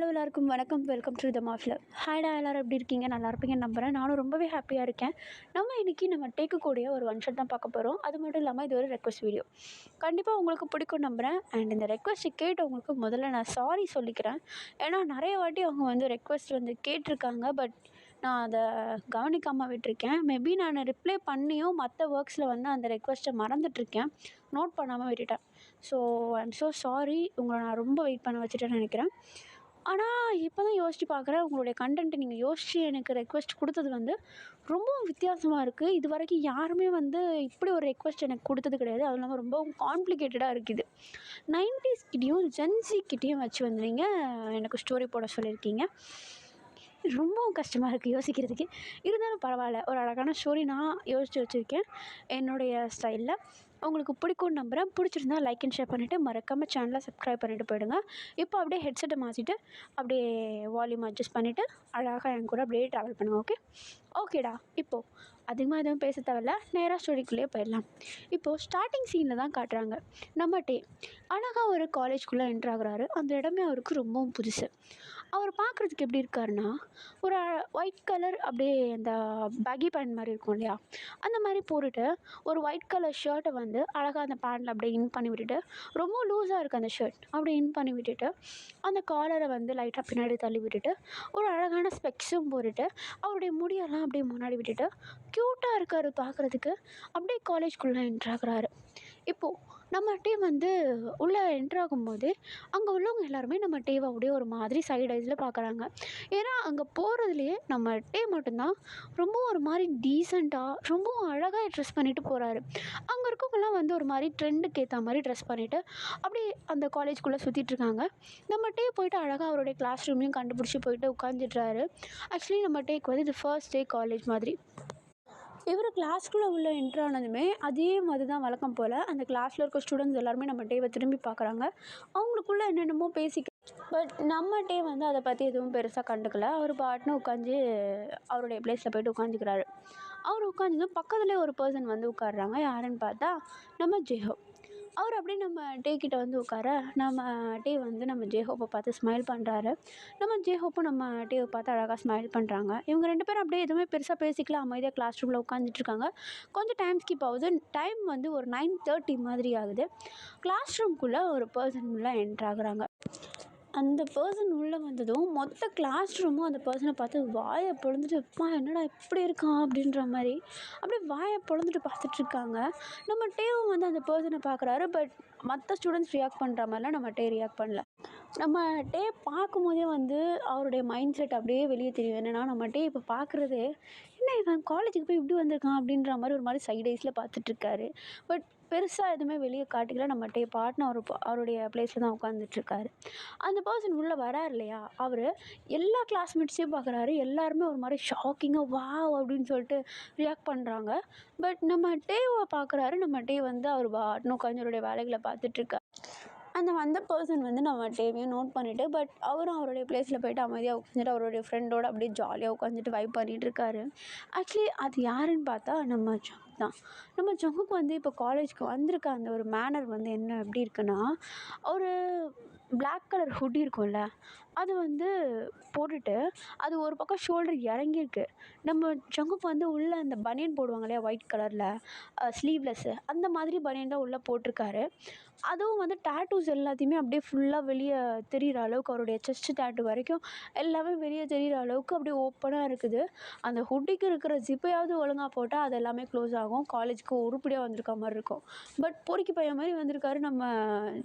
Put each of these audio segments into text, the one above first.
Hello எல்லாருக்கும் வணக்கம். Welcome to the மாஃபில். ஹாய்டா, எல்லோரும் எப்படி இருக்கீங்க? நல்லா இருப்பீங்கன்னு நம்புகிறேன். நானும் ரொம்பவே ஹாப்பியாக இருக்கேன். இன்றைக்கி நம்ம டேக்கக்கூடிய ஒரு ஒன் ஷாட் தான் பார்க்க போகிறோம். அது மட்டும் இல்லாமல் இது ஒரு ரெக்வஸ்ட் வீடியோ. கண்டிப்பாக உங்களுக்கு பிடிக்கும் நம்புகிறேன். அண்ட் இந்த ரெக்வஸ்ட்டை கேட்டவங்களுக்கு முதல்ல நான் சாரி சொல்லிக்கிறேன். ஏன்னா நிறைய வாட்டி அவங்க ரெக்வஸ்ட் கேட்டிருக்காங்க. பட் நான் அதை கவனிக்காமல் விட்டுருக்கேன். மேபி நான் ரிப்ளை பண்ணியும் மற்ற ஒர்க்ஸில் அந்த ரெக்வஸ்ட்டை மறந்துட்டுருக்கேன். நோட் பண்ணாமல் விட்டுட்டேன். So I'm so sorry. உங்களை நான் ரொம்ப வெயிட் பண்ண வச்சுட்டேன்னு நினைக்கிறேன். ஆனால் இப்போ தான் யோசித்து பார்க்குறேன், உங்களுடைய கண்டென்ட் நீங்கள் யோசித்து எனக்கு ரெக்வெஸ்ட் கொடுத்தது ரொம்பவும் வித்தியாசமாக இருக்குது. இது வரைக்கும் யாருமே இப்படி ஒரு ரெக்வெஸ்ட் எனக்கு கொடுத்தது கிடையாது. அதுவும் இல்லாமல் ரொம்பவும் காம்ப்ளிகேட்டடாக இருக்குது. 90s கிட்டேயும் ஜென்சிக்கிட்டேயும் வச்சு நீங்கள் எனக்கு ஸ்டோரி போட சொல்லியிருக்கீங்க. ரொம்பவும் கஷ்டமாக இருக்குது யோசிக்கிறதுக்கு. இருந்தாலும் பரவாயில்ல, ஒரு அழகான ஸ்டோரி நான் யோசித்து வச்சுருக்கேன் என்னுடைய ஸ்டைலில். உங்களுக்கு பிடிக்கும்னு நம்புகிறேன். பிடிச்சிருந்தா லைக் அண்ட் ஷேர் பண்ணிவிட்டு மறக்காமல் சேனலை சப்ஸ்கிரைப் பண்ணிவிட்டு போயிடுங்க. இப்போ அப்படியே ஹெட்செட்டை மாற்றிட்டு அப்படியே வால்யூம் அட்ஜஸ்ட் பண்ணிவிட்டு அழகாக என் கூட அப்படியே ட்ராவல் பண்ணுங்கள். ஓகேடா. இப்போது அதிகமாக எதுவும் பேச தேவையில்ல, நேராக ஸ்டோரிக்குள்ளேயே போயிடலாம். இப்போது ஸ்டார்டிங் சீனில் தான் காட்டுறாங்க. நம்ம அழகாக ஒரு காலேஜ்குள்ளே என்ட்ரு ஆகுறாரு. அந்த இடமே அவருக்கு ரொம்பவும் புதுசு. அவர் பார்க்குறதுக்கு எப்படி இருக்காருன்னா, ஒரு ஒயிட் கலர் அப்படியே அந்த பேகி பேண்ட் மாதிரி இருக்கும் இல்லையா, அந்த மாதிரி போட்டுட்டு ஒரு ஒயிட் கலர் ஷர்ட்டை அழகாக அந்த பேண்டில் அப்படியே இன் பண்ணி விட்டுட்டு, ரொம்ப லூஸாக இருக்குது அந்த ஷர்ட், அப்படியே இன் பண்ணி விட்டுட்டு அந்த காலரை லைட்டாக பின்னாடி தள்ளி விட்டுட்டு ஒரு அழகான ஸ்பெக்ஸும் போட்டுட்டு அவருடைய முடியெல்லாம் அப்படியே முன்னாடி விட்டுட்டு க்யூட்டாக இருக்கார் பார்க்குறதுக்கு. அப்படியே காலேஜ்குள்ளே என்ட்ராகிறாரு. இப்போது நம்ம டீம் உள்ளே என்ட்ராகும்போது அங்கே உள்ளவங்க எல்லாருமே நம்ம டேவை அப்படியே ஒரு மாதிரி சைடு ஐஸில் பார்க்குறாங்க. ஏன்னா அங்கே போகிறதுலையே நம்ம டே மட்டும்தான் ரொம்ப ஒரு மாதிரி டீசெண்டாக ரொம்பவும் அழகாக ட்ரெஸ் பண்ணிவிட்டு போகிறாரு. அங்கே இருக்கவங்கலாம் ஒரு மாதிரி ட்ரெண்டுக்கு ஏற்ற மாதிரி ட்ரெஸ் பண்ணிவிட்டு அப்படியே அந்த காலேஜ்குள்ளே சுற்றிட்டுருக்காங்க. நம்ம டே போயிட்டு அழகாக அவருடைய கிளாஸ் ரூமையும் கண்டுபிடிச்சி போயிட்டு உட்காந்துட்றாரு. ஆக்சுவலி நம்ம டேக்கு இது ஃபர்ஸ்ட் டே காலேஜ் மாதிரி. இவர் கிளாஸ்க்குள்ளே உள்ள என்ட்ரு ஆனதுமே அதே மாதிரி தான் வழக்கம் போல் அந்த கிளாஸில் இருக்க ஸ்டூடெண்ட்ஸ் எல்லாருமே நம்ம டேவை திரும்பி பார்க்குறாங்க. அவங்களுக்குள்ளே என்னென்னமோ பட் நம்ம டே அதை பற்றி எதுவும் பெருசாக கண்டுக்கல. அவர் பாட்டுன்னு உட்காந்து அவருடைய பிளேஸில் போய்ட்டு உட்காந்துக்கிறாரு. அவர் உட்காந்ததும் பக்கத்துலேயே ஒரு பர்சன் உட்காடுறாங்க. யாருன்னு பார்த்தா நம்ம ஜெஹோ. அவர் அப்படியே நம்ம டே கிட்ட உட்கார நம்ம டே நம்ம ஜேஹோப்பை பார்த்து ஸ்மைல் பண்ணுறாரு. நம்ம ஜேஹோப்பும் நம்ம டேவை பார்த்து அழகாக ஸ்மைல் பண்ணுறாங்க. இவங்க 2 பேரும் அப்படியே எதுவுமே பெருசாக பேசிக்கலாம், அமைதியாக கிளாஸ் ரூமில் உட்காந்துட்ருக்காங்க. கொஞ்சம் டைம் ஸ்கிப் ஆகுது. டைம் ஒரு 9:30 மாதிரி ஆகுது. கிளாஸ் ரூம்குள்ளே ஒரு பர்சன் உள்ளே என்ட்ராகிறாங்க. அந்த பர்சன் உள்ளே வந்ததும் மொத்த கிளாஸ் ரூமும் அந்த பர்சனை பார்த்து வாயை பொழந்துட்டு, அப்பா என்னடா இப்படி இருக்கான் அப்படின்ற மாதிரி அப்படியே வாயை பொழந்துட்டு பார்த்துட்ருக்காங்க. நம்ம டேவும் அந்த பர்சனை பார்க்குறாரு. பட் மற்ற ஸ்டூடெண்ட்ஸ் ரியாக்ட் பண்ணுற மாதிரிலாம் நம்ம டே ரியாக்ட் பண்ணல. நம்ம டே பார்க்கும்போதே அவருடைய மைண்ட் செட் அப்படியே வெளியே தெரியும். என்னென்னா நம்ம டே இப்போ பார்க்குறதே என்ன இவன் காலேஜுக்கு போய் இப்படி வந்திருக்கான் அப்படின்ற மாதிரி ஒரு மாதிரி சைட் ஐஸில் பார்த்துட்ருக்காரு. பட் பெருசாக எதுவுமே வெளியே காட்டிக்கல. நம்ம டே பாட்டுன்னு அவருடைய பிளேஸில் தான் உட்காந்துட்ருக்காரு. அந்த பர்சன் உள்ளே வரார் இல்லையா, அவர் எல்லா கிளாஸ்மேட்ஸையும் பார்க்குறாரு. எல்லாருமே ஒரு மாதிரி ஷாக்கிங்காக வாவ் அப்படின்னு சொல்லிட்டு ரியாக்ட் பண்ணுறாங்க. பட் நம்ம டேவை பார்க்குறாரு. நம்ம டே அவர் பாட்டுன்னு உட்காந்து அவருடைய வேலைகளை பார்த்துட்ருக்காரு. அந்த பர்சன் நம்ம டேவையும் நோட் பண்ணிவிட்டு பட் அவரும் அவருடைய பிளேஸில் போய்ட்டு அமைதியாக உட்காந்துட்டு அவருடைய ஃப்ரெண்டோடு அப்படியே ஜாலியாக உட்காந்துட்டு வைப் பண்ணிகிட்ருக்காரு. ஆக்சுவலி அது யாருன்னு பார்த்தா நம்ம ஜங்குக் தான். நம்ம ஜங்குக் இப்போ காலேஜ்க்கு வந்திருக்க அந்த ஒரு மேனர் என்ன எப்படி இருக்குன்னா, ஒரு பிளாக் கலர் ஹுட்டி இருக்கும்ல, அது போட்டுட்டு அது ஒரு பக்கம் ஷோல்டர் இறங்கியிருக்கு. நம்ம ஜங்குக் உள்ளே அந்த பனியன் போடுவாங்க இல்லையா ஒயிட் கலரில் ஸ்லீவ்லெஸ்ஸு, அந்த மாதிரி பனியன் தான் உள்ளே போட்டிருக்காரு. அதுவும் டேட்டூஸ் எல்லாத்தையுமே அப்படியே ஃபுல்லாக வெளியே தெரிகிற அளவுக்கு அவருடைய செஸ்ட் டேட்டூ வரைக்கும் எல்லாமே வெளியே தெரிகிற அளவுக்கு அப்படியே ஓப்பனாக இருக்குது. அந்த ஹுட்டிக்கு இருக்கிற ஜிப்பையாவது ஒழுங்காக போட்டால் அது எல்லாமே க்ளோஸ் ஆகும். காலேஜுக்கு உருப்படியாக வந்திருக்க மாதிரி இருக்கும். பட் பொறுக்கி பையன் மாதிரி வந்திருக்காரு நம்ம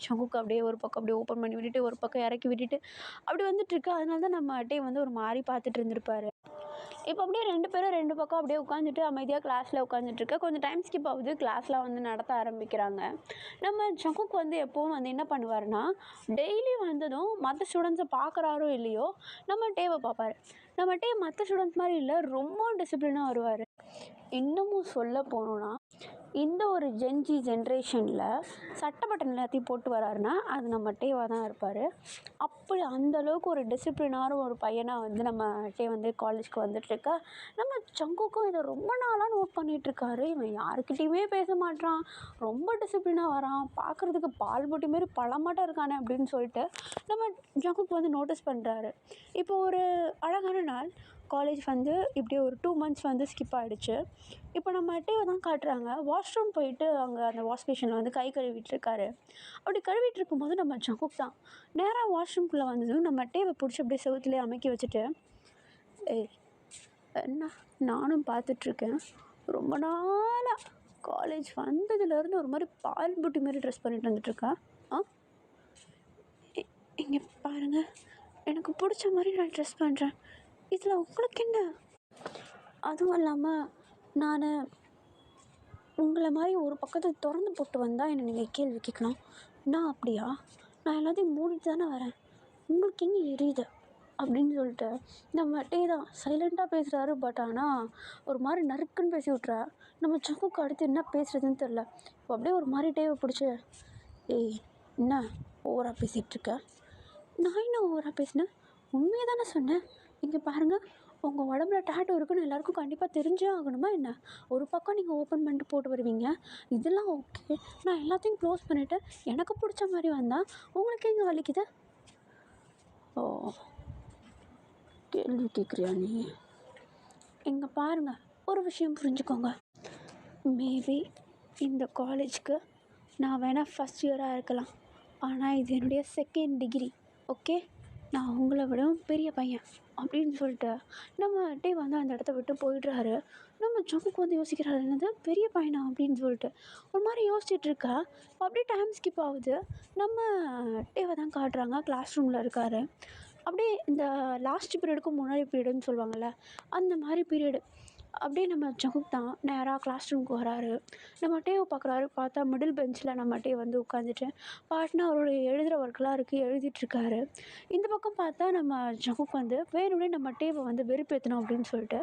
ஜங்குக். அப்படியே ஒரு பக்கம் அப்படியே ஓப்பன் பண்ணி விட்டுட்டு ஒரு பக்கம் இறக்கி விட்டுட்டு அப்படி வந்துட்டுருக்கு. அதனால தான் நம்ம டே ஒரு மாதிரி பார்த்துட்டு இருந்திருப்பாரு. இப்போ அப்படியே 2 பேரும் 2 பக்கம் அப்படியே உட்காந்துட்டு அமைதியாக கிளாஸில் உட்காந்துட்ருக்க. கொஞ்சம் டைம் ஸ்கிப் ஆகுது. கிளாஸ்லாம் நடத்த ஆரம்பிக்கிறாங்க. நம்ம ஜங்குக் எப்போவும் என்ன பண்ணுவாருன்னா, டெய்லி வந்ததும் மற்ற ஸ்டூடெண்ட்ஸை பார்க்குறாரோ இல்லையோ நம்ம டேவை பார்ப்பார். நம்ம டே மற்ற ஸ்டூடெண்ட்ஸ் மாதிரி இல்லை, ரொம்ப டிசிப்ளினாக வருவார். இன்னமும் சொல்ல போனோன்னா இந்த ஒரு ஜென்ஜி ஜென்ரேஷனில் சட்டை பட்டன் எல்லாத்தையும் போட்டு வராருன்னா அது நம்ம டேவாக தான் இருப்பார். அப்படி அந்தளவுக்கு ஒரு டிசிப்ளினான ஒரு பையனாக வந்து நம்ம டே வந்து காலேஜ்க்கு வந்துட்டுருக்க. நம்ம ஜங்குக்கும் இதை ரொம்ப நாளாக நோட் பண்ணிகிட்ருக்காரு. இவன் யாருக்கிட்டேயுமே பேச மாட்றான், ரொம்ப டிசிப்ளினாக வரான், பார்க்குறதுக்கு பால் பொட்டி மாரி பழமாட்டம் இருக்கானே அப்படின்னு சொல்லிட்டு நம்ம ஜங்குக்கு வந்து நோட்டீஸ் பண்ணுறாரு. இப்போ ஒரு அழகான நாள் காலேஜ் வந்து இப்படி ஒரு 2 மந்த்ஸ் வந்து ஸ்கிப் ஆகிடுச்சு. இப்போ நம்ம டேவை தான் காட்டுறாங்க. வாஷ்ரூம் போயிட்டு அங்கே அந்த வாஷ் பேஷனில் வந்து கை கழுவிட்டுருக்காரு. அப்படி கழுவிட்டு இருக்கும்போது நம்ம ஜங்குக் தான் நேராக வாஷ்ரூம்குள்ளே வந்ததும் நம்ம டேவை பிடிச்சி அப்படியே செவுத்துலேயே அமைக்கி வச்சுட்டு, ஏய் என்ன நானும் பார்த்துட்ருக்கேன், ரொம்ப நாளாக காலேஜ் வந்ததுலேருந்து ஒரு மாதிரி பால் புட்டி மாதிரி ட்ரெஸ் பண்ணிட்டு வந்துட்டுருக்கா. ஆ இங்கே பாருங்கள், எனக்கு பிடிச்ச மாதிரி நான் ட்ரெஸ் பண்ணுறேன், இதில் உங்களுக்கு என்ன? அதுவும் இல்லாமல் நான் உங்களை மாதிரி ஒரு பக்கத்தை திறந்து போட்டு வந்தால் என்னை நீங்கள் கேள்வி கேட்கலாம். நான் அப்படியா? நான் எல்லாத்தையும் மூடிட்டு தானே வரேன், உங்களுக்கு எங்கே எரியுது அப்படின்னு சொல்லிட்டு நம்ம டே தான் சைலண்ட்டாக பேசுகிறாரு. பட் ஆனால் ஒரு மாதிரி நறுக்குன்னு பேசி விட்றா. நம்ம ஜங்குக்கு அடுத்து என்ன பேசுகிறதுன்னு தெரில. இப்போ அப்படியே ஒரு மாதிரி டேவை பிடிச்சி, ஏய் என்ன ஓவராக பேசிகிட்ருக்க? நான் என்ன ஓவராக பேசினேன்? உண்மையை தானே சொன்னேன். இங்கே பாருங்கள், உங்கள் உடம்புல டேட்டூ இருக்குன்னு எல்லாேருக்கும் கண்டிப்பாக தெரிஞ்சே ஆகணுமா என்ன? ஒரு பக்கம் நீங்கள் ஓப்பன் பண்ணிட்டு போட்டு வருவீங்க, இதெல்லாம் ஓகே. நான் எல்லாத்தையும் க்ளோஸ் பண்ணிவிட்டு எனக்கு பிடிச்ச மாதிரி வந்தால் உங்களுக்கு எங்கே வலிக்குது? ஓ, கேள்வி கேட்குறியா நீ? இங்கே பாருங்கள், ஒரு விஷயம் புரிஞ்சுக்கோங்க. மேபி இந்த காலேஜுக்கு நான் வேணால் ஃபஸ்ட் இயராக இருக்கலாம், ஆனால் இது என்னுடைய செகண்ட் டிகிரி. ஓகே, நான் உங்களை விடவும் பெரிய பையன் அப்படின்னு சொல்லிட்டு நம்ம டே வந்து அந்த இடத்த விட்டு போயிடுறாரு. நம்ம ஜங்குக்கு வந்து யோசிக்கிறாரு, என்னது பெரிய பையனா அப்படின்னு சொல்லிட்டு ஒரு மாதிரி யோசிச்சுட்டு இருக்கா. அப்படியே டைம் ஸ்கிப் ஆகுது. நம்ம டேவை தான் காட்டுறாங்க, கிளாஸ் ரூமில் இருக்கார். அப்படியே இந்த லாஸ்ட் பீரியடுக்கு முன்னாடி பீரியடுன்னு சொல்லுவாங்கள்ல, அந்த மாதிரி பீரியடு. அப்படியே நம்ம ஜங்குக் தான் நேராக கிளாஸ் ரூமுக்கு வராரு. நம்ம டேவை பார்க்குறாரு. பார்த்தா மிடில் பெஞ்சில் நம்ம டே வந்து உட்காந்துட்டு பாட்டுனா அவருடைய எழுதுகிற ஒர்க்கெலாம் இருக்குது, எழுதிட்டுருக்காரு. இந்த பக்கம் பார்த்தா நம்ம ஜங்குக் வந்து வேணும்னே நம்ம டேவை வந்து வெறுப்பேற்றணும் அப்படின்னு சொல்லிட்டு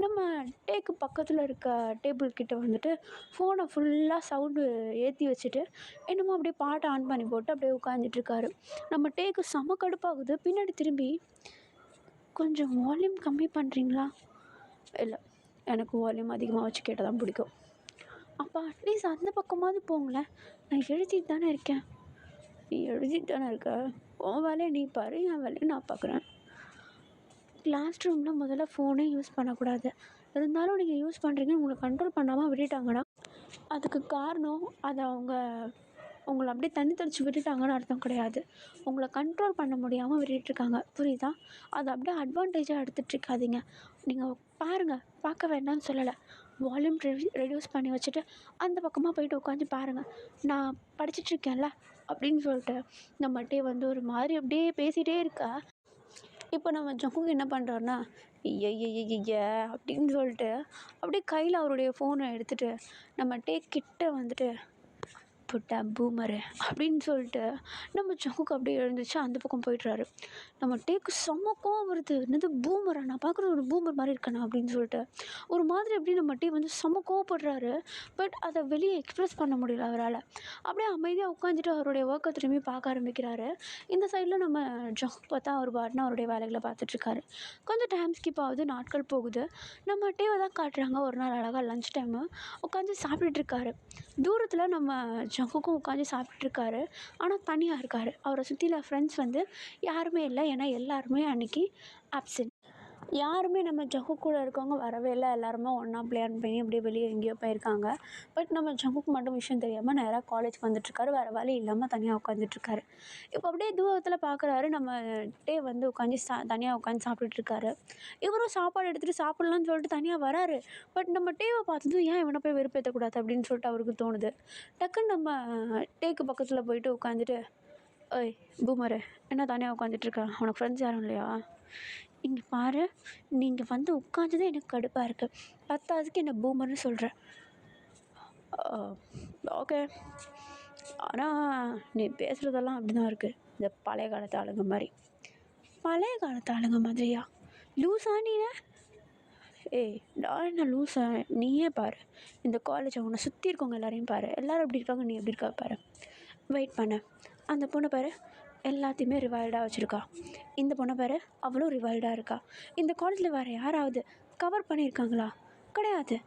நம்ம டேக்கு பக்கத்தில் இருக்க டேபிள் கிட்ட வந்துட்டு ஃபோனை ஃபுல்லாக சவுண்டு ஏற்றி வச்சுட்டு என்னமோ அப்படியே பாட்டை ஆன் பண்ணி போட்டு அப்படியே உட்காந்துட்ருக்காரு. நம்ம டேக்கு செம கடுப்பாகுது. பின்னாடி திரும்பி, கொஞ்சம் வால்யூம் கம்மி பண்ணுறீங்களா? இல்லை, எனக்கு வால்யூம் அதிகமாக வச்சு கேட்டால் தான் பிடிக்கும். அப்போ அட்லீஸ்ட் அந்த பக்கமாவது போங்களேன், நான் எழுதிட்டு தானே இருக்கேன். நீ எழுதிட்டு தானே இருக்க, உன் வேலையை நீ பாரு, என் வேலையை நான் பார்க்குறேன். கிளாஸ் ரூமில் முதல்ல ஃபோனே யூஸ் பண்ணக்கூடாது. இருந்தாலும் நீங்கள் யூஸ் பண்ணுறீங்கன்னு உங்களை கண்ட்ரோல் பண்ணாமல் விட்டுட்டாங்கன்னா அதுக்கு காரணம் அதை உங்களை அப்படியே தண்ணி தெளித்து விட்டுட்டாங்கன்னு அர்த்தம் கிடையாது. உங்களை கண்ட்ரோல் பண்ண முடியாமல் விட்டுட்ருக்காங்க, புரியுதா? அதை அப்படியே அட்வான்டேஜாக எடுத்துகிட்ருக்காதீங்க. நீங்கள் பாருங்கள், பார்க்க வேண்டாம்னு சொல்லலை. வால்யூம் ரெடியூஸ் பண்ணி வச்சுட்டு அந்த பக்கமாக போயிட்டு உட்காந்து பாருங்கள், நான் படிச்சிட்ருக்கேன்ல அப்படின்னு சொல்லிட்டு நம்மகிட்டே வந்து ஒரு மாதிரி அப்படியே பேசிகிட்டே இருக்கா. இப்போ நம்ம ஜங்குக் என்ன பண்ணுறாருன்னா, ஐயய்யய்ய அப்படின்னு சொல்லிட்டு அப்படியே கையில் அவருடைய ஃபோனை எடுத்துகிட்டு நம்ம கிட்ட வந்துட்டு, புட்டா பூமரு அப்படின்னு சொல்லிட்டு நம்ம ஜங்குக்கு அப்படியே எழுந்துச்சு அந்த பக்கம் போய்ட்றாரு. நம்ம டேக்கு செம்ம கோவம் வருது. என்னது பூமரா? நான் பார்க்குறது ஒரு பூமர் மாதிரி இருக்கேனா அப்படின்னு சொல்லிட்டு ஒரு மாதிரி அப்படியே நம்ம டே வந்து செம்ம கோவப்படுறாரு. பட் அதை வெளியே எக்ஸ்ப்ரெஸ் பண்ண முடியல அவரால். அப்படியே அமைதியாக உட்காந்துட்டு அவருடைய ஒர்க்கை திரும்பி பார்க்க ஆரம்பிக்கிறாரு. இந்த சைடில் நம்ம ஜங்குக் பார்த்தா அவர் பாட்டுன்னு அவருடைய வேலைகளை பார்த்துட்ருக்காரு. கொஞ்சம் டைம் ஸ்கிப் ஆகுது, நாட்கள் போகுது. நம்ம டேவை தான் காட்டுறாங்க. ஒரு நாள் அழகாக லஞ்ச் டைமு உட்காந்து சாப்பிட்டுட்ருக்காரு. தூரத்தில் நம்ம ஜங்குக்கும் உட்காந்து சாப்பிட்டுட்ருக்காரு. ஆனால் தனியாக இருக்கார். அவரை சுற்றில ஃப்ரெண்ட்ஸ் வந்து யாருமே இல்லை. ஏன்னா எல்லாருமே அன்றைக்கி ஆப்சென்ட். யாருமே நம்ம ஜங்குக் கூட இருக்கவங்க வரவே இல்லை. எல்லாருமே ஒன்றா பிளான் பண்ணி அப்படியே வெளியே எங்கேயோ போயிருக்காங்க. பட் நம்ம ஜங்குக் மட்டும் விஷயம் தெரியாமல் நேராக காலேஜ்க்கு வந்துட்டுருக்காரு. வேறு வழி இல்லாமல் தனியாக உட்காந்துட்ருக்காரு. இப்போ அப்படியே தூரத்தில் பார்க்குறாரு, நம்ம டே வந்து உட்காந்து தனியாக உட்காந்து சாப்பிட்டுட்ருக்காரு. இவரும் சாப்பாடு எடுத்துகிட்டு சாப்பிட்லான்னு சொல்லிட்டு தனியாக வராரு. பட் நம்ம டேவை பார்த்ததும் ஏன் இவனை போய் வெறுப்பேற்றக்கூடாது அப்படின்னு சொல்லிட்டு அவருக்கு தோணுது. டக்குன்னு நம்ம டேக்கு பக்கத்தில் போயிட்டு உட்காந்துட்டு, ஓய் பூமரு, என்ன தனியாக உட்காந்துட்ருக்க, உனக்கு ஃப்ரெண்ட்ஸ் யாரும் இல்லையா? இங்கே பாரு, நீங்கள் வந்து உட்காந்ததே எனக்கு கடுப்பாக இருக்குது, பத்தாவதுக்கு என்ன பூமர்னு சொல்கிறேன். ஓகே, ஆனால் நீ பேசுகிறதெல்லாம் அப்படி தான் இருக்குது, இந்த பழைய காலத்து ஆளுங்க மாதிரி. பழைய காலத்து ஆளுங்க மாதிரியா? லூஸா நீ? ஏய் நான் என்ன லூஸா? நீயே பாரு, இந்த காலேஜை உன்னை சுற்றி இருக்கவங்க எல்லாரையும் பாரு, எல்லோரும் எப்படி இருக்காங்க, நீ எப்படி இருக்கா பாரு. வெயிட் பண்ண, அந்த பொண்ணை பாரு, எல்லாத்தையுமே ரிவால்டாக வச்சுருக்கா. இந்த பொண்ணை பாரு, அவளும் ரிவால்டாக இருக்கா. இந்த காலேஜில் வேறு யாராவது கவர் பண்ணியிருக்காங்களா? கிடையாது.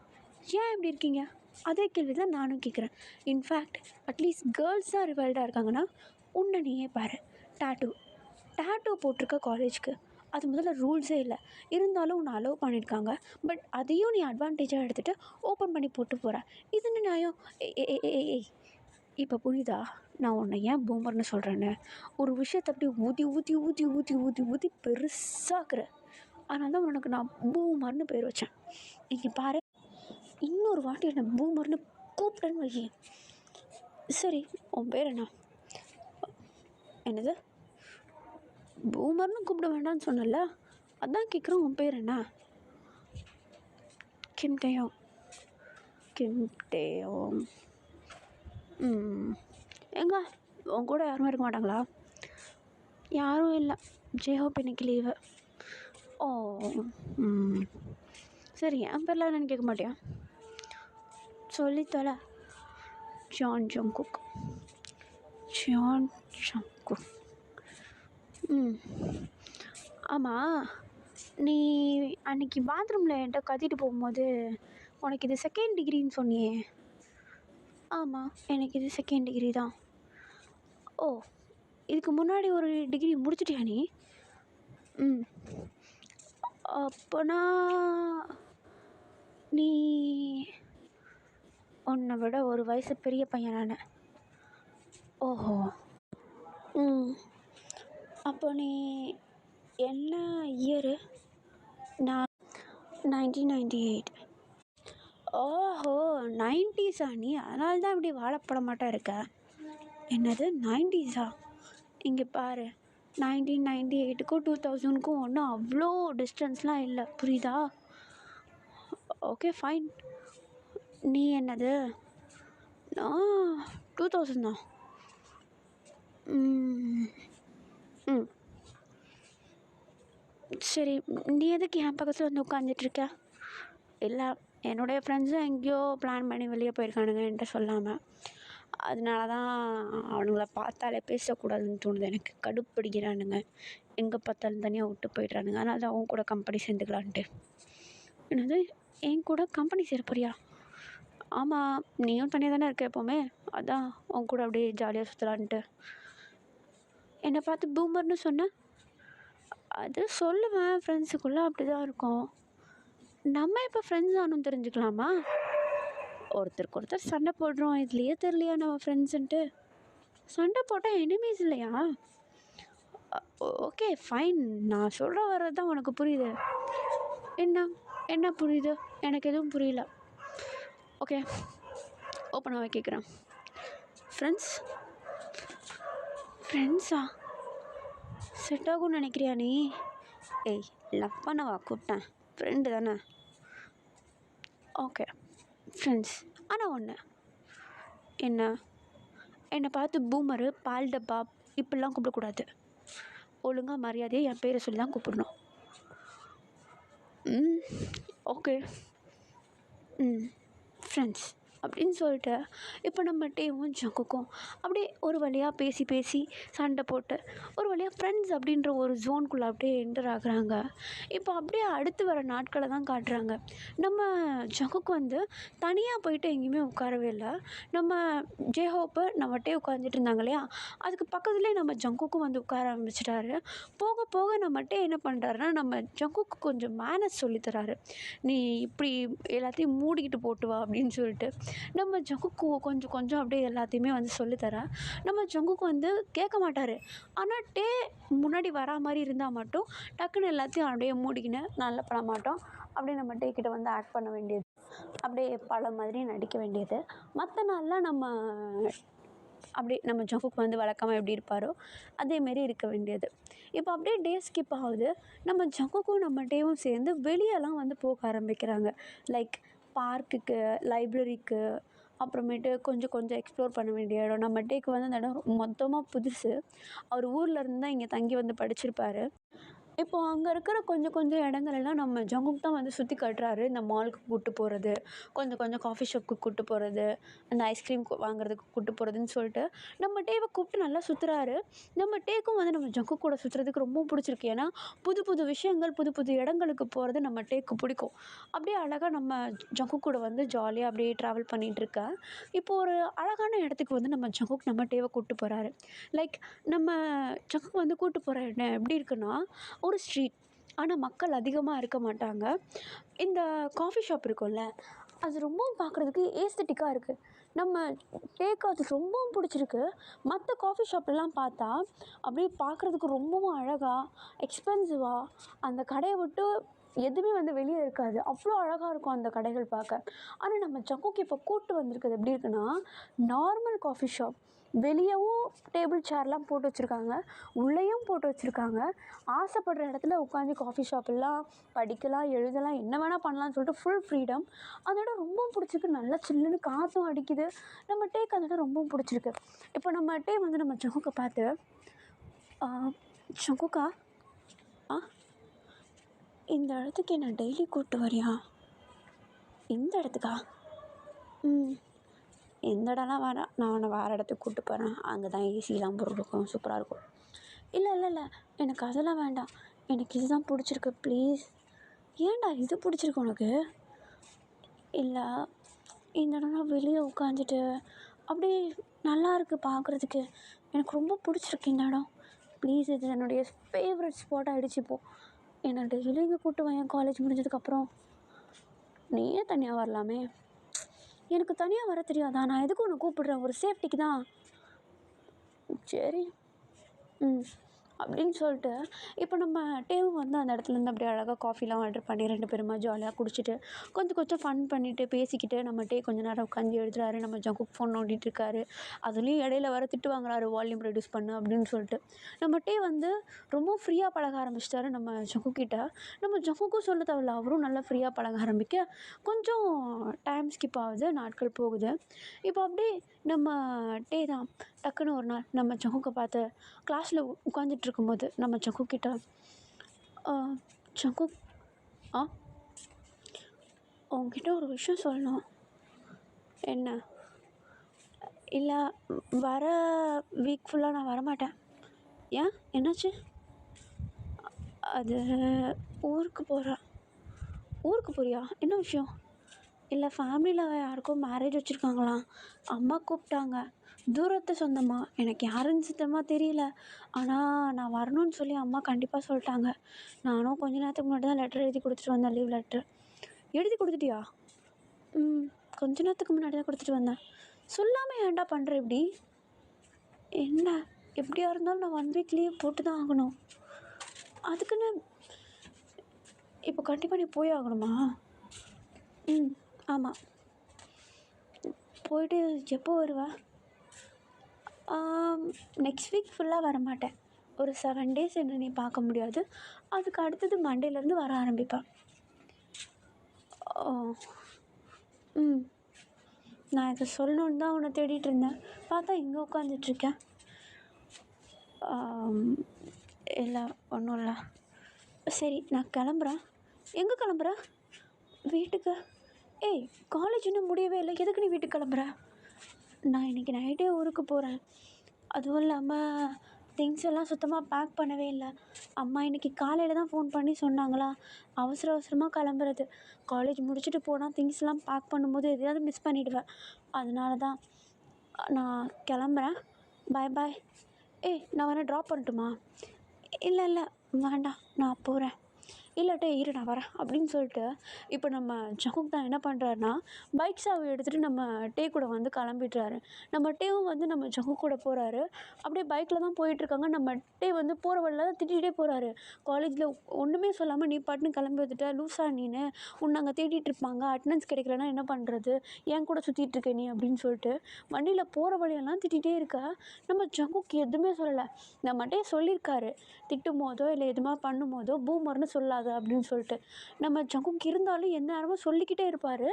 ஏன் இப்படி இருக்கீங்க? அதே கேள்வி தான் நானும் கேட்குறேன். இன்ஃபேக்ட் அட்லீஸ்ட் கேர்ள்ஸ் தான் ரிவால்டாக இருக்காங்கன்னா உன்னை நீயே பாரு. டேட்டூ போட்டிருக்க காலேஜ்க்கு அது முதல்ல ரூல்ஸே இல்லை, இருந்தாலும் உன்னை அலோவ் பண்ணியிருக்காங்க. பட் அதையும் நீ அட்வான்டேஜாக எடுத்துகிட்டு ஓப்பன் பண்ணி போட்டு போகிற. இது என்ன நியாயம்? ஏய் இப்போ புரியுதா நான் உன்னை ஏன் பூமர்னு சொல்கிறேன்னு? ஒரு விஷயத்தை அப்படியே ஊற்றி ஊற்றி ஊற்றி ஊற்றி ஊற்றி ஊற்றி பெருசாக்குற. அதனால தான் உனக்கு நான் பூமர்னு பேர் வச்சேன். இங்கே பாரு, இன்னொரு வாட்டி என்னை பூமர்னு கூப்பிட்டேன்னு வை. சரி, உன் பேர் என்ன? என்னது? பூமர்னு கூப்பிட வேண்டாம்னு சொன்னல, அதான் கேட்குறேன். உன் பேர் என்ன? கிம் டேயோங். கிம் டேயோங். எங்க உன் கூட யாரும் இருக்க மாட்டாங்களா? யாரும் இல்லை. ஜேஹோப் இன்னைக்கு லீவு. ஓ, சரி, என் பேரில் என்னன்னு கேட்க மாட்டியா? சொல்லித்தல. Jeon Jungkook. Jeon Jungkook. ஆமாம், நீ அன்றைக்கி பாத்ரூமில் என்கிட்ட கத்திட்டு போகும்போது உனக்கு இது செகண்ட் டிகிரின்னு சொன்னியே. ஆமாம், எனக்கு இது செகண்ட் டிகிரி தான். ஓ, இதுக்கு முன்னாடி ஒரு டிகிரி முடிச்சிட்டியா நீ? அப்போனா நீ உன்னை விட ஒரு வயசு பெரிய பையன் நான். ஓஹோ. அப்போ நீ என்ன இயரு? நான் 1998. ஓஹோ, 90s நீ? அதனால தான் இப்படி வாழப்பட மாட்டா இருக்க. என்னது 90s? இங்கே பாரு, 1998க்கும் 2000க்கும் ஒன்றும் அவ்வளோ டிஸ்டன்ஸ்லாம் இல்லை, புரியுதா? Okay fine. நீ என்னது? நான் 2000 தான். சரி, நீ எதுக்கு என் பக்கத்தில் வந்து உட்காந்துட்ருக்க? இல்லை, என்னுடைய ஃப்ரெண்ட்ஸும் எங்கேயோ பிளான் பண்ணி வெளியே போயிருக்கானுங்க என்கிட்ட சொல்லாமல். அதனால தான் அவனுங்கள பார்த்தாலே பேசக்கூடாதுன்னு தோணுது எனக்கு. கடுப்படிக்கிறானுங்க, எங்கே பார்த்தாலும் தனியாக விட்டு போயிடுறானுங்க. அதனால தான் அவங்க கூட கம்பெனி சேர்ந்துக்கலான்ட்டு. என்னது, என் கூட கம்பெனி சேர போறியா? ஆமாம், நீயும் தனியாக தானே இருக்க எப்போவுமே, அதான் உன் கூட அப்படியே ஜாலியாக சுற்றலான்ட்டு. என்னை பார்த்து பூமர்னு சொன்னேன். அது சொல்லுவேன், ஃப்ரெண்ட்ஸுக்குள்ளே அப்படி தான் இருக்கும். நம்ம இப்போ ஃப்ரெண்ட்ஸ் ஆனும் தெரிஞ்சுக்கலாமா? ஒருத்தருக்கு ஒருத்தர் சண்டை போடுறோம், இதுலையே தெரியலையா நம்ம ஃப்ரெண்ட்ஸுன்ட்டு? சண்டை போட்டால் எனிமீஸ் இல்லையா? ஓகே ஃபைன், நான் சொல்கிற வர்றது தான் உனக்கு புரியுது. என்ன புரியுது? எனக்கு எதுவும் புரியல. ஓகே, ஓப்பனாகவே கேட்குறேன். ஃப்ரெண்ட்ஸா செட் ஆகும்னு நினைக்கிறியா நீ? ஏய், லவ் பண்ணவா கூப்பிட்டேன், ஃப்ரெண்டு தானே. Okay friends. ஆனால் ஒன்று, என்னை பார்த்து பூமரு, பால் டப்பா இப்படிலாம் கூப்பிடக்கூடாது. ஒழுங்காக மரியாதையை என் பேரை சொல்லி தான் கூப்பிடணும். ஓகே ஃப்ரெண்ட்ஸ் அப்படின்னு சொல்லிட்டு இப்போ நம்ம டேவும் ஜங்குக்கும் அப்படியே ஒரு வழியாக பேசி சண்டை போட்டு ஒரு வழியாக ஃப்ரெண்ட்ஸ் அப்படின்ற ஒரு ஜோனுக்குள்ளே அப்படியே என்டர் ஆகுறாங்க. இப்போ அப்படியே அடுத்து வர நாட்களை தான் காட்டுறாங்க. நம்ம ஜங்குக்கு வந்து தனியாக போயிட்டு எங்கேயுமே உட்காரவே இல்லை. நம்ம ஜேஹோப்பு நம்ம டே உட்காந்துட்டு இருந்தாங்க இல்லையா, அதுக்கு பக்கத்துலேயே நம்ம ஜங்குக்கும் வந்து உட்கார ஆரம்பிச்சிட்டாரு. போக போக நம்ம டே என்ன பண்ணுறாருன்னா, நம்ம ஜங்குக்கு கொஞ்சம் மேனர்ஸ் சொல்லித்தராரு. நீ இப்படி எல்லாத்தையும் மூடிக்கிட்டு போட்டு வா அப்படின்னு சொல்லிட்டு நம்ம ஜங்குக்கு கொஞ்சம் அப்படியே எல்லாத்தையுமே வந்து சொல்லித்தரேன். நம்ம ஜங்குக்கு வந்து கேட்க மாட்டார். ஆனால் டே முன்னாடி வரா மாதிரி இருந்தால் மட்டும் டக்குன்னு எல்லாத்தையும் அப்படியே மூடிக்கின்னு நல்லா பண்ண மாட்டோம். அப்படியே நம்ம டே கிட்ட வந்து ஆக்ட் பண்ண வேண்டியது, அப்படியே பழம் மாதிரி நடிக்க வேண்டியது. மற்ற நாளில் நம்ம அப்படியே நம்ம ஜங்குக்கு வந்து வழக்கமாக எப்படி இருப்பாரோ அதேமாரி இருக்க வேண்டியது. இப்போ அப்படியே டே ஸ்கிப் ஆகுது. நம்ம ஜங்குக்கும் நம்ம டேவும் சேர்ந்து வெளியெல்லாம் வந்து போக ஆரம்பிக்கிறாங்க. லைக் பார்க்குக்கு, லைப்ரரிக்கு, அப்புறமேட்டு கொஞ்சம் எக்ஸ்ப்ளோர் பண்ண வேண்டிய இடம். நம்ம டேக்கு வந்து அந்த இடம் மொத்தமாக புதுசு. அவர் ஊரில் இருந்து தான் இங்கே தங்கி வந்து படிச்சிருப்பார். இப்போ அங்கே இருக்கிற கொஞ்சம் கொஞ்சம் இடங்களெல்லாம் நம்ம ஜங்குக் தான் வந்து சுற்றி காட்டுறாரு. இந்த மாலுக்கு கூட்டு போகிறது, கொஞ்சம் கொஞ்சம் காஃபி ஷாப்புக்கு கூட்டு போகிறது, அந்த ஐஸ்கிரீம் வாங்குறதுக்கு கூட்டு போகிறதுன்னு சொல்லிட்டு நம்ம டேவை கூப்பிட்டு நல்லா சுற்றுறாரு. நம்ம டேக்கும் வந்து நம்ம ஜங்குக் கூட சுற்றுறதுக்கு ரொம்பவும் பிடிச்சிருக்கு. ஏன்னா புது புது விஷயங்கள், புது புது இடங்களுக்கு போகிறது நம்ம டேக்கு பிடிக்கும். அப்படியே அழகாக நம்ம ஜங்குக் கூட வந்து ஜாலியாக அப்படியே ட்ராவல் பண்ணிகிட்ருக்கேன். இப்போ ஒரு அழகான இடத்துக்கு வந்து நம்ம ஜங்குக் நம்ம டேவை கூப்பிட்டு போகிறாரு. லைக் நம்ம ஜங்குக் வந்து கூப்பிட்டு போகிற இடம் எப்படி இருக்குன்னா, ஒரு ஸ்ட்ரீட். ஆனால் மக்கள் அதிகமாக இருக்க மாட்டாங்க. இந்த காஃபி ஷாப் இருக்கும்ல, அது ரொம்பவும் பார்க்குறதுக்கு ஏஸ்தட்டிக்காக இருக்குது. நம்ம டேக்கு அது ரொம்பவும் பிடிச்சிருக்கு. மற்ற காஃபி ஷாப்லலாம் பார்த்தா அப்படியே பார்க்குறதுக்கு ரொம்பவும் அழகாக, எக்ஸ்பென்சிவாக அந்த கடையை விட்டு எதுவுமே வந்து வெளியே இருக்காது. அவ்வளோ அழகாக இருக்கும் அந்த கடைகள் பார்க்க. ஆனால் நம்ம ஜங்குக் இப்போ கூட்டு வந்திருக்கிறது எப்படி இருக்குன்னா, நார்மல் காஃபி ஷாப். வெளியவும் டேபிள் சேர்லாம் போட்டு வச்சுருக்காங்க, உள்ளேயும் போட்டு வச்சுருக்காங்க. ஆசைப்படுற இடத்துல உட்காந்து காஃபி ஷாப்பெல்லாம் படிக்கலாம், எழுதலாம், என்ன வேணால் பண்ணலான்னு சொல்லிட்டு ஃபுல் ஃப்ரீடம். அந்த இடம் ரொம்பவும் பிடிச்சிருக்கு. நல்லா சில்லுன்னு காற்றும் அடிக்குது. நம்ம டேக்கு அந்த இடம் ரொம்பவும் பிடிச்சிருக்கு. இப்போ நம்ம டே வந்து நம்ம ஜங்குக்கை பார்த்து, "ஜங்குக்கா, ஆ இந்த இடத்துக்கு என்ன டெய்லி கூப்பிட்டு வரியா?" "இந்த இடத்துக்கா?" "ம், இந்த இடம்லாம் வேணாம். நான் உன்னை வேறு இடத்துக்கு கூப்பிட்டு போகிறேன். அங்கே தான் ஏசிலாம் போட்டிருக்கும், சூப்பராக இருக்கும்." "இல்லை இல்லை இல்லை, எனக்கு அதெல்லாம் வேண்டாம். எனக்கு இதுதான் பிடிச்சிருக்கு, ப்ளீஸ்." "ஏன்டா இது பிடிச்சிருக்கு உனக்கு?" "இல்லை, இந்த இடம்லாம் வெளியே உட்காந்துட்டு அப்படியே நல்லா இருக்குது பார்க்குறதுக்கு. எனக்கு ரொம்ப பிடிச்சிருக்கு இந்த இடம். ப்ளீஸ், இது என்னுடைய ஃபேவரட் ஸ்பாட் ஆகிடுச்சு இப்போது. என்னை டெய்லி இங்கே கூப்பிட்டு வாயேன் காலேஜ் முடிஞ்சதுக்கப்புறம்." "நீயே தனியாக வரலாமே." "எனக்கு தனியாக வர தெரியாதா? நான் எதுக்கு உன்னை கூப்பிடுறேன்? ஒரு சேஃப்டிக்கு தான்." "சரி, ம்." அப்படின்னு சொல்லிட்டு இப்போ நம்ம டேவும் வந்து அந்த இடத்துலேருந்து அப்படியே அழகாக காஃபிலாம் ஆர்டர் பண்ணி 2 பேருமா ஜாலியாக குடிச்சிட்டு கொஞ்சம் கொஞ்சம் ஃபன் பண்ணிவிட்டு பேசிக்கிட்டு நம்ம டே கொஞ்சம் நேரம் உட்காந்து எழுதுறாரு. நம்ம ஜங்குக் ஃபோன் நோண்டிகிட்ருக்காரு. அதுலேயும் இடையில வர திட்டு வாங்குறாரு, வால்யூம் ரெடியூஸ் பண்ணு அப்படின்னு சொல்லிட்டு. நம்ம டே வந்து ரொம்ப ஃப்ரீயாக பழக ஆரம்பிச்சிட்டாரு நம்ம ஜங்குக் கிட்ட. நம்ம ஜங்குக்கும் சொல்ல தேவையில்ல, அவரும் நல்லா ஃப்ரீயாக பழக ஆரம்பிக்க கொஞ்சம் டைம் ஸ்கிப் ஆகுது, நாட்கள் போகுது. இப்போ அப்படியே நம்ம டே தான் டக்குன்னு ஒரு நாள் நம்ம ஜங்குக்கை பார்த்து கிளாஸில் உட்காந்துட்ருக்கும்போது நம்ம ஜங்குக் கிட்ட, "ஜங்குக், ஆ உன்கிட்ட ஒரு விஷயம் சொல்லணும்." "என்ன?" "இல்லை, வர வீக் ஃபுல்லாக நான் வரமாட்டேன்." "ஏன், என்னாச்சு?" "அது ஊருக்கு போகிறேன்." "ஊருக்கு போறியா? என்ன விஷயம்?" "இல்லை, ஃபேமிலியில் யாருக்கும் மேரேஜ் வச்சுருக்காங்களாம். அம்மா கூப்பிட்டாங்க. தூரத்து சொந்தமா, எனக்கு யாருன்னு சுத்தமாக தெரியல. ஆனால் நான் வரணும்னு சொல்லி அம்மா கண்டிப்பாக சொல்லிட்டாங்க." நானும் கொஞ்ச நேரத்துக்கு முன்னாடி தான் லெட்டர் எழுதி கொடுத்துட்டு வந்தேன், லீவ் லெட்ரு. "எழுதி கொடுத்துட்டியா?" "ம், கொஞ்ச நேரத்துக்கு முன்னாடி தான் கொடுத்துட்டு வந்தேன்." "சொல்லாமல் ஏன்டா பண்ணுற இப்படி?" "என்ன, எப்படியா இருந்தாலும் நான் 1 வீக் லீவ் போட்டு தான் ஆகணும்." "அதுக்குன்னு இப்போ கண்டிப்பாக நீ போய் ஆகணுமா?" "ம், ஆமாம்." "போயிட்டு எப்போ வருவ?" "நெக்ஸ்ட் வீக் ஃபுல்லாக வரமாட்டேன். ஒரு 7 டேஸ் என்ன நீ பார்க்க முடியாது. அதுக்கு அடுத்தது மண்டேலேருந்து வர ஆரம்பிப்பேன்." "ஓ, ம்." நான் இதை சொல்லணுன்னு தான் உன்னை தேடிட்டு இருந்தேன். பார்த்தா இங்கே உட்காந்துட்ருக்கேன். "இல்லை, ஒன்றும் இல்லை." "சரி, நான் கிளம்புறேன்." "எங்கே கிளம்புற?" "வீட்டுக்கு." "ஏய், காலேஜ் இன்னும் முடியவே இல்லை, எதுக்கு நீ வீட்டுக்கு கிளம்புற?" "நான் இன்றைக்கி நைட்டே ஊருக்கு போகிறேன். அதுவும் இல்லாமல் திங்ஸ் எல்லாம் சுத்தமாக பேக் பண்ணவே இல்லை. அம்மா இன்றைக்கி காலையில் தான் ஃபோன் பண்ணி சொன்னாங்களா, அவசர அவசரமாக கிளம்புறது. காலேஜ் முடிச்சுட்டு போனால் திங்ஸ்லாம் பேக் பண்ணும்போது எதையாவது மிஸ் பண்ணிவிடுவேன். அதனால தான் நான் கிளம்புறேன். பாய் பாய்." "ஏய், நான் வேணா ட்ராப் பண்ணட்டுமா?" "இல்லை இல்லை, வேண்டாம், நான் போகிறேன்." "இல்லாட்டே இரு, நான் வரேன்." அப்படின்னு சொல்லிட்டு இப்போ நம்ம ஜங்குக் தான் என்ன பண்ணுறாருனா, பைக் சாவி எடுத்துகிட்டு நம்ம டே கூட வந்து கிளம்பிட்றாரு. நம்ம டேவும் வந்து நம்ம ஜங்குக் கூட போகிறாரு. அப்படியே பைக்கில் தான் போயிட்டுருக்காங்க. நம்ம டே வந்து போகிற வழியில தான் திட்டிகிட்டே போகிறாரு. "காலேஜில் ஒன்றுமே சொல்லாமல் நீ பாட்டுன்னு கிளம்பி வந்துட்ட, லூஸா நீனு? உன்னை அங்கே தேடிட்டு இருப்பாங்க, அட்டெண்டன்ஸ் கிடைக்கலன்னா என்ன பண்ணுறது? என் கூட சுற்றிட்டுருக்க நீ?" அப்படின்னு சொல்லிட்டு வண்டியில் போகிற வழியெல்லாம் திட்டிகிட்டே இருக்கா. நம்ம ஜங்குக் எதுவுமே சொல்லலை. நம்ம டே சொல்லியிருக்காரு, திட்டும் போதோ இல்லை எதுவுமே பண்ணும் போதோ பூமர்னு சொல்லாத அப்படின்னு சொல்லிட்டு. நம்ம ஜங்குக் இருந்தாலும் எந்நேரமும் சொல்லிக்கிட்டே இருப்பார்.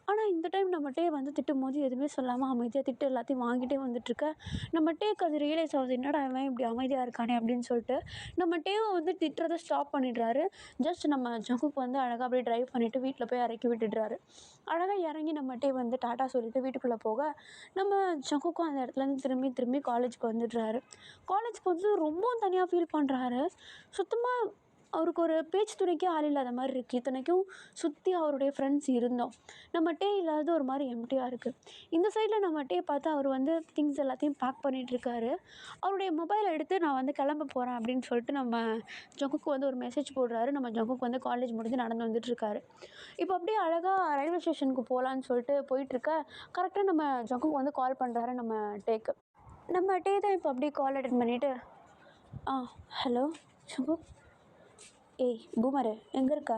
ஆனால் இந்த டைம் நம்ம டே வந்து திட்டும்போது எதுவுமே சொல்லாமல் அமைதியாக திட்டு எல்லாத்தையும் வாங்கிட்டே வந்துட்டுருக்க, நம்ம டேக்கு அது ரியலைஸ் ஆகுது, என்னடா இவன் இப்படி அமைதியாக இருக்கானே அப்படின்னு சொல்லிட்டு. நம்ம டேவை வந்து திட்டுறதை ஸ்டாப் பண்ணிடுறாரு. ஜஸ்ட் நம்ம ஜங்குக் வந்து அழகாக அப்படியே ட்ரைவ் பண்ணிவிட்டு வீட்டில் போய் இறக்கி விட்டுடுறாரு. அழகாக இறங்கி நம்ம டே வந்து டாட்டா சொல்லிவிட்டு வீட்டுக்குள்ளே போக, நம்ம ஜங்குக்கும் அந்த இடத்துலேருந்து திரும்பி திரும்பி காலேஜுக்கு வந்துடுறாரு. காலேஜுக்கு வந்து ரொம்பவும் தனியாக ஃபீல் பண்ணுறாரு. சுத்தமாக அவருக்கு ஒரு பேச்சு துணைக்கே ஆள் இல்லாத மாதிரி இருக்குது. இத்தனைக்கும் சுற்றி அவருடைய ஃப்ரெண்ட்ஸ் இருந்தோம். நம்ம டே இல்லாதது ஒரு மாதிரி எம்ப்டியாக இருக்குது. இந்த சைடில் நம்ம டே பார்த்தா அவர் வந்து திங்ஸ் எல்லாத்தையும் பேக் பண்ணிகிட்ருக்காரு. அவருடைய மொபைலை எடுத்து நான் வந்து கிளம்ப போகிறேன் அப்படின்னு சொல்லிட்டு நம்ம ஜங்குக்கு வந்து ஒரு மெசேஜ் போடுறாரு. நம்ம ஜங்குக்கு வந்து காலேஜ் முடிஞ்சு நடந்து வந்துட்டுருக்காரு. இப்போ அப்படியே அழகாக ரயில்வே ஸ்டேஷனுக்கு போகலான்னு சொல்லிட்டு போயிட்டுருக்க, கரெக்டாக நம்ம ஜங்குக்கு வந்து கால் பண்ணுறாரு நம்ம டேக்கு. நம்ம டே தான் இப்போ அப்படியே கால் அட்டெண்ட் பண்ணிவிட்டு, ஹலோ ஜங்குக். ஏய் பூமரு எங்கே இருக்கா?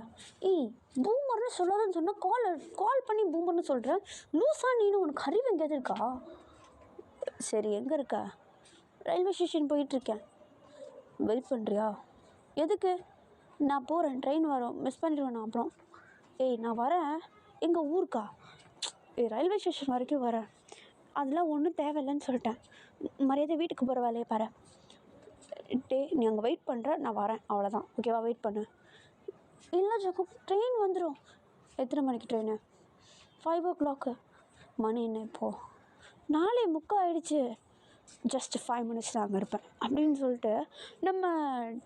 ஏய் பூமர்னு சொல்லாதன்னு சொன்னால் கால் பண்ணி பூமர்னு சொல்கிறேன். லூஸாக நீனு, உனக்கு அறிவு எங்கேயாவது இருக்கா? சரி எங்கே இருக்கா? ரயில்வே ஸ்டேஷன் போயிட்டுருக்கேன். வெயிட் பண்ணுறியா? எதுக்கு? நான் போகிறேன், ட்ரெயின் வரும், மிஸ் பண்ணிடுவேன் நான் அப்புறம். ஏய் நான் வரேன். எங்கள் ஊருக்கா? ரயில்வே ஸ்டேஷன் வரைக்கும் வரேன். அதெல்லாம் ஒன்றும் தேவையில்லைன்னு சொல்லிட்டேன். மரியாதை வீட்டுக்கு போகிற வேலையை பாரு. டே நீ அங்கே வெயிட் பண்ணுற, நான் வரேன், அவ்வளோதான். ஓகேவா? வெயிட் பண்ணு. இல்லை ஜங்குக், ட்ரெயின் வந்துடும். எத்தனை மணிக்கு ட்ரெயின்? 5 o'clock. மணி என்ன இப்போது? 4:45 ஆகிடுச்சு. ஜஸ்ட் 5 minutes தான் அங்கே இருப்பேன் அப்படின்னு சொல்லிட்டு நம்ம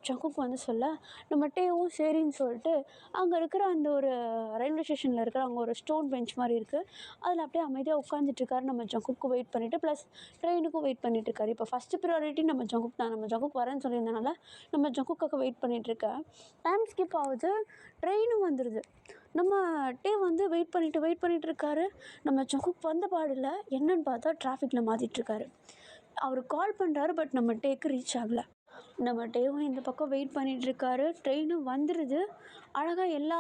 ஜங்குக்கு வந்து சொல்ல, நம்ம டேவும் சரின்னு சொல்லிட்டு அங்கே இருக்கிற அந்த ஒரு ரயில்வே ஸ்டேஷனில் இருக்கிற அங்கே ஒரு ஸ்டோன் பெஞ்ச் மாதிரி இருக்குது, அதில் அப்படியே அமைதியாக உட்காந்துட்ருக்காரு. நம்ம ஜங்குக்கு வெயிட் பண்ணிவிட்டு ப்ளஸ் ட்ரெயினுக்கும் வெயிட் பண்ணிகிட்ருக்காரு. இப்போ ஃபஸ்ட்டு ப்ரியாரிட்டி நம்ம ஜங்குக் தான். நம்ம ஜங்குக் வரேன்னு சொல்லியிருந்தனால நம்ம ஜங்குக்காக வெயிட் பண்ணிகிட்ருக்கேன். டைம் ஸ்கிப் ஆகுது, ட்ரெயினும் வந்துடுது. நம்ம டே வந்து வெயிட் பண்ணிகிட்டு இருக்காரு. நம்ம ஜங்குக் வந்த பாடில்ல என்னன்னு பார்த்தா டிராஃபிக்கில் மாட்டிகிட்ருக்காரு. அவர் கால் பண்ணுறாரு, பட் நம்ம டேக்கு ரீச் ஆகலை. நம்ம டேவும் இந்த பக்கம் வெயிட் பண்ணிகிட்ருக்காரு. ட்ரெயினும் வந்துடுது. அழகாக எல்லா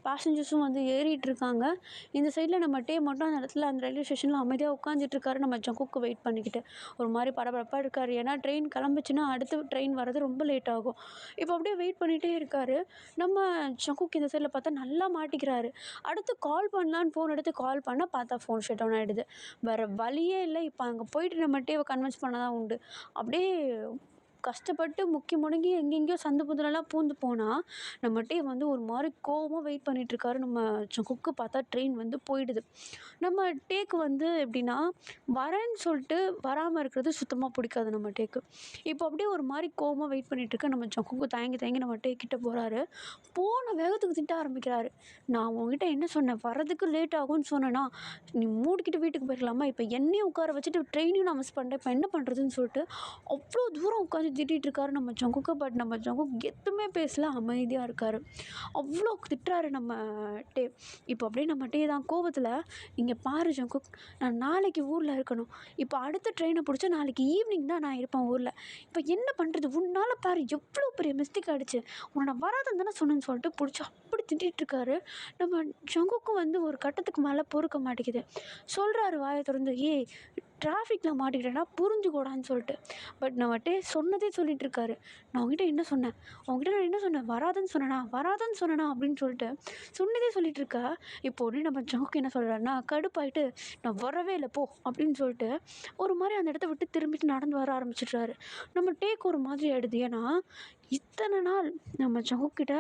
பேசஞ்சர்ஸும் வந்து ஏறிட்டுருக்காங்க. இந்த சைடில் நம்ம டே மட்டும் அந்த இடத்துல அந்த ரயில்வே ஸ்டேஷனில் அமைதியாக உட்காந்துட்ருக்காரு. நம்ம ஜங்குக்கு வெயிட் பண்ணிக்கிட்டு ஒரு மாதிரி பரபரப்பாக இருக்கார். ஏன்னா ட்ரெயின் கிளம்பிச்சின்னா அடுத்து ட்ரெயின் வர்றது ரொம்ப லேட் ஆகும். இப்போ அப்படியே வெயிட் பண்ணிகிட்டே இருக்கார். நம்ம ஜங்குக்கு இந்த சைடில் பார்த்தா நல்லா மாட்டிக்கிறாரு. அடுத்து கால் பண்ணலான்னு ஃபோன் எடுத்து கால் பண்ணால் பார்த்தா ஃபோன் ஷட் டவுன் ஆகிடுது. வேறு வழியே இல்லை. இப்போ அங்கே போயிட்டு நம்ம டேவை கன்வின்ஸ் பண்ண தான் உண்டு. அப்படியே கஷ்டப்பட்டு முக்கி முடங்கி எங்கெங்கேயோ சந்து புந்தலெல்லாம் பூந்து போனால் நம்ம டே வந்து ஒரு மாதிரி கோவமாக வெயிட் பண்ணிகிட்ருக்காரு. நம்ம ஜங்குக்கு பார்த்தா ட்ரெயின் வந்து போயிடுது. நம்ம டேக்கு வந்து எப்படின்னா, வரேன்னு சொல்லிட்டு வராமல் இருக்கிறது சுத்தமாக பிடிக்காது நம்ம டேக்கு. இப்போ அப்படியே ஒரு மாதிரி கோவமாக வெயிட் பண்ணிகிட்ருக்க நம்ம ஜங்குக்கு தயங்கி நம்ம டே கிட்ட போகிறாரு. போன வேகத்துக்கு திட்ட ஆரம்பிக்கிறாரு. நான் உங்ககிட்ட என்ன சொன்னேன்? வர்றதுக்கு லேட் ஆகும்னு சொன்னேன்னா, நீ மூடிக்கிட்டு வீட்டுக்கு போயிடலாமா? இப்போ என்னையும் உட்கார வச்சுட்டு ட்ரெயினையும் நான் மிஸ் பண்ணிட்டேன், இப்போ என்ன பண்ணுறதுன்னு சொல்லிட்டு அவ்வளோ தூரம் உட்காந்து திட்டிகிட்ருக்காரு நம்ம ஜங்குக்கு. பட் நம்ம ஜங்குக் எதுவுமே பேசல, அமைதியாக இருக்கார். அவ்வளோ திட்டுறாரு நம்ம டே. இப்போ அப்படியே நம்ம டே தான் கோவத்தில், இங்கே பாரு ஜங்குக், நான் நாளைக்கு ஊரில் இருக்கணும். இப்போ அடுத்த ட்ரெயினை பிடிச்சா நாளைக்கு ஈவினிங் தான் நான் இருப்பேன் ஊரில். இப்போ என்ன பண்ணுறது? உன்னால் பாரு எவ்வளோ பெரிய மிஸ்டேக் ஆகிடுச்சு. உன்னை நான் வராதுன்னு தானே சொன்னேன்னு சொல்லிட்டு பிடிச்சி அப்படி திட்டிகிட்ருக்காரு. நம்ம ஜங்குக்கும் வந்து ஒரு கட்டத்துக்கு மேலே பொறுக்க மாட்டேங்குது. சொல்கிறாரு வாயை திறந்து, ஏய் டிராஃபிக்கில் மாட்டிக்கிட்டேன்னா புரிஞ்சுக்கூடான்னு சொல்லிட்டு. பட் நம்ம டே சொன்னதே சொல்லிகிட்ருக்காரு. நான் உங்ககிட்ட என்ன சொன்னேன்? நான் என்ன சொன்னேன்? வராதுன்னு சொன்னேனா அப்படின்னு சொல்லிட்டு சொன்னதே சொல்லிகிட்ருக்கா. இப்போ உடனே நம்ம ஜங்குக்கு என்ன சொல்கிறாருன்னா, கடுப்பாயிட்டு, நான் வரவே இல்லை போ அப்படின்னு சொல்லிட்டு ஒரு மாதிரி அந்த இடத்த விட்டு திரும்பிட்டு நடந்து வர ஆரம்பிச்சிடுறாரு. நம்ம டேக்கு ஒரு மாதிரி ஆகிடுது. ஏன்னா இத்தனை நாள் நம்ம ஜங்குக்கிட்ட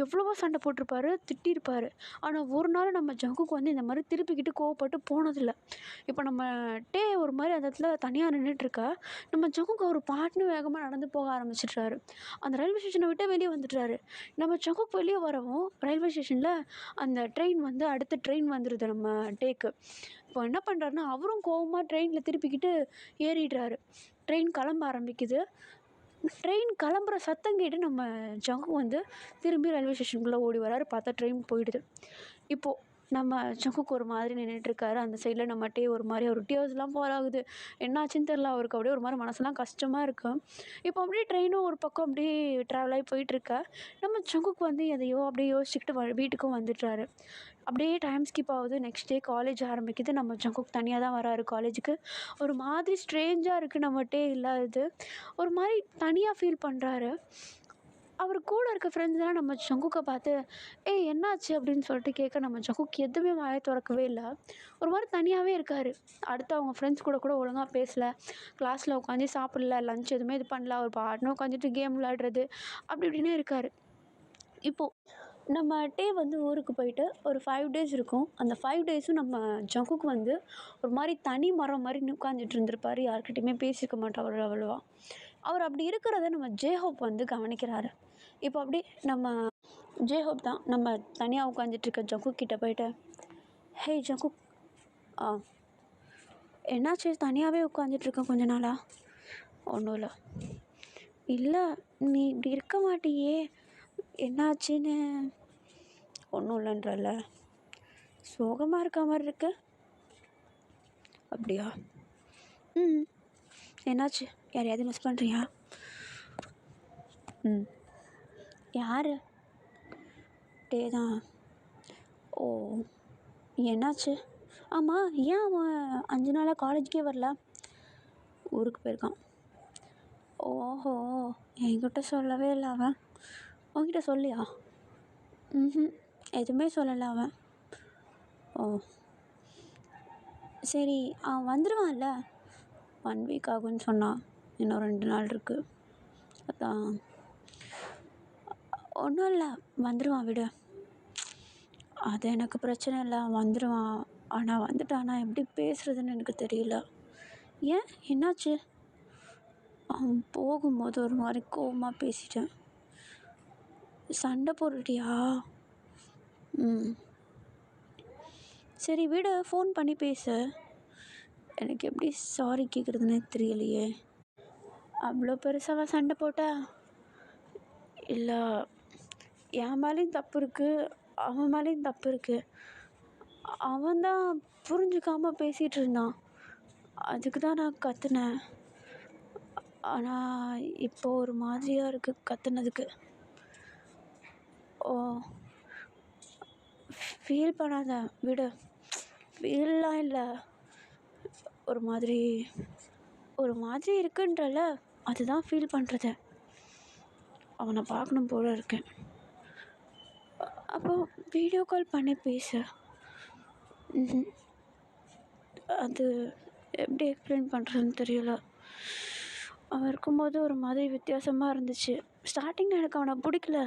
எவ்வளவோ சண்டை போட்டிருப்பாரு, திட்டியிருப்பார். ஆனால் ஒரு நாள் நம்ம ஜங்குக்கு வந்து இந்த மாதிரி திருப்பிக்கிட்டு கோவப்பட்டு போனதில்லை. இப்போ நம்ம டே ஒரு மாதிரி அந்த இடத்துல தனியாக நின்றுட்டுருக்கா. நம்ம ஜங்குக்கு ஒரு பாட்டுன்னு வேகமாக நடந்து போக ஆரம்பிச்சிடுறாரு. அந்த ரயில்வே ஸ்டேஷனை விட்டு வெளியே வந்துடுறாரு. நம்ம ஜங்குக்கு வெளியே வரவும் ரயில்வே ஸ்டேஷனில் அந்த ட்ரெயின் வந்து அடுத்த ட்ரெயின் வந்துடுது நம்ம டேக்கு. இப்போ என்ன பண்ணுறாருன்னா, அவரும் கோவமாக ட்ரெயினில் திருப்பிக்கிட்டு ஏறிடுறாரு. ட்ரெயின் கிளம்ப ஆரம்பிக்குது. ட்ரெயின் கிளம்புற சத்தம் கேட்டு நம்ம ஜங்கு வந்து திரும்பி ரயில்வே ஸ்டேஷனுக்குள்ளே ஓடி வராரு. பார்த்தா ட்ரெயின் போயிடுது. இப்போது நம்ம ஜங்குக்கு ஒரு மாதிரி நின்றுட்டுருக்காரு. அந்த சைடில் நம்ம டே ஒரு மாதிரி ஒரு டியர்ஸ்லாம் ஃபால் ஆகுது. என்னாச்சுன்னு தெரில அவருக்கு. அப்படியே ஒரு மாதிரி மனசெல்லாம் கஷ்டமாக இருக்குது. இப்போ அப்படியே ட்ரெயினும் ஒரு பக்கம் அப்படியே ட்ராவல் ஆகி போயிட்டுருக்கா. நம்ம ஜங்குக்கு வந்து எதையோ அப்படியே யோசிச்சுக்கிட்டு வீட்டுக்கும் வந்துடுறாரு. அப்படியே டைம் ஸ்கிப் ஆகுது. நெக்ஸ்ட் டே காலேஜ் ஆரம்பிக்குது. நம்ம ஜங்குக்கு தனியாக தான் வராரு காலேஜுக்கு. ஒரு மாதிரி ஸ்ட்ரேஞ்சாக இருக்குது நம்ம டே இல்லாதது. ஒரு மாதிரி தனியாக ஃபீல் பண்ணுறாரு. அவர் கூட இருக்க ஃப்ரெண்ட்ஸ்லாம் நம்ம ஜங்குக்கை பார்த்து ஏய் என்னாச்சு அப்படின்னு சொல்லிட்டு கேட்க நம்ம ஜங்குக் எதுவுமே வாயை திறக்கவே இல்லை. ஒரு மாதிரி தனியாகவே இருக்கார். அடுத்து அவங்க ஃப்ரெண்ட்ஸ் கூட ஒழுங்காக பேசலை, கிளாஸில் உட்காந்து சாப்பிடல, லஞ்ச் எதுவுமே இது பண்ணல, அவர் பாட்டுன்னு உட்காந்துட்டு கேம் விளையாடுறது அப்படி இப்படின்னே இருக்கார். இப்போது நம்ம டே வந்து ஊருக்கு போயிட்டு ஒரு 5 டேஸ் இருக்கும். அந்த 5 டேஸும் நம்ம ஜங்குக்கு வந்து ஒரு மாதிரி தனி மரம் மாதிரி உட்காந்துட்டு இருந்திருப்பார். யார்கிட்டையுமே பேசிக்க மாட்டார் அவ்வளோவா. அவர் அப்படி இருக்கிறத நம்ம ஜேஹோப் வந்து கவனிக்கிறாரு. இப்போ அப்படி நம்ம ஜேஹோப் தான் நம்ம தனியாக உட்காந்துட்ருக்க ஜங்குக் கிட்ட போயிட்டு ஹே ஜங்குக், என்னாச்சு தனியாகவே உட்காந்துட்ருக்கேன் கொஞ்ச நாளா? ஒன்றும் இல்லை. இல்லை, நீ இப்படி இருக்க மாட்டியே, என்னாச்சுன்னு? ஒன்றும் இல்லைன்றல்ல, சோகமாக இருக்க மாதிரி இருக்கு. அப்படியா? என்னாச்சு? யாரையாவது மிஸ் பண்ணுறியா? யார்? டே தான். ஓ, என்னாச்சு? ஆமாம், ஏன் அவன் 5 நாளாக காலேஜுக்கே வரல? ஊருக்கு போயிருக்கான். ஓஹோ, என்கிட்ட சொல்லவே இல்லை அவன். உங்ககிட்ட சொல்லியா? எதுவுமே சொல்லலை அவன். ஓ சரி, அவன் வந்துடுவான்ல. 1 வீக் ஆகும்னு சொன்னான், இன்னும் 2 நாள் இருக்குது. அதான். ஒன்றும் இல்லை, வந்துடுவான் விடு. அது எனக்கு பிரச்சனை இல்லை, வந்துடுவான். ஆனால் வந்துட்டானா எப்படி பேசுகிறதுன்னு எனக்கு தெரியல. ஏன், என்னாச்சு? அவன் போகும்போது ஒரு மாதிரி கோவமாக பேசிட்டேன். சண்டை போட்டுட்டியா? சரி விடு, ஃபோன் பண்ணி பேசு. எனக்கு எப்படி சாரி கேட்குறதுன்னு தெரியலையே. அவ்வளோ பெருசாக சண்டை போட்டா? இல்லை, என் மேலேயும் தப்பு இருக்குது, அவன் மேலேயும் தப்பு இருக்குது. அவன் தான் புரிஞ்சுக்காமல் பேசிகிட்டு இருந்தான், அதுக்கு தான் நான் கத்துனேன். ஆனால் இப்போ ஒரு மாதிரியாக இருக்குது கத்துனதுக்கு. ஓ, ஃபீல் பண்ணாத விடு. ஃபீல்லாம் இல்லை, ஒரு மாதிரி இருக்குன்றல, அதுதான் ஃபீல் பண்ணுறது. அவனை பார்க்கணும் போல இருக்கேன். அப்போ வீடியோ கால் பண்ணி பேசு. அது எப்படி எக்ஸ்பிளைன் பண்ணுறதுன்னு தெரியல. அவன் இருக்கும்போது ஒரு மாதிரி வித்தியாசமாக இருந்துச்சு. ஸ்டார்டிங்கில் எனக்கு அவனை பிடிக்கல,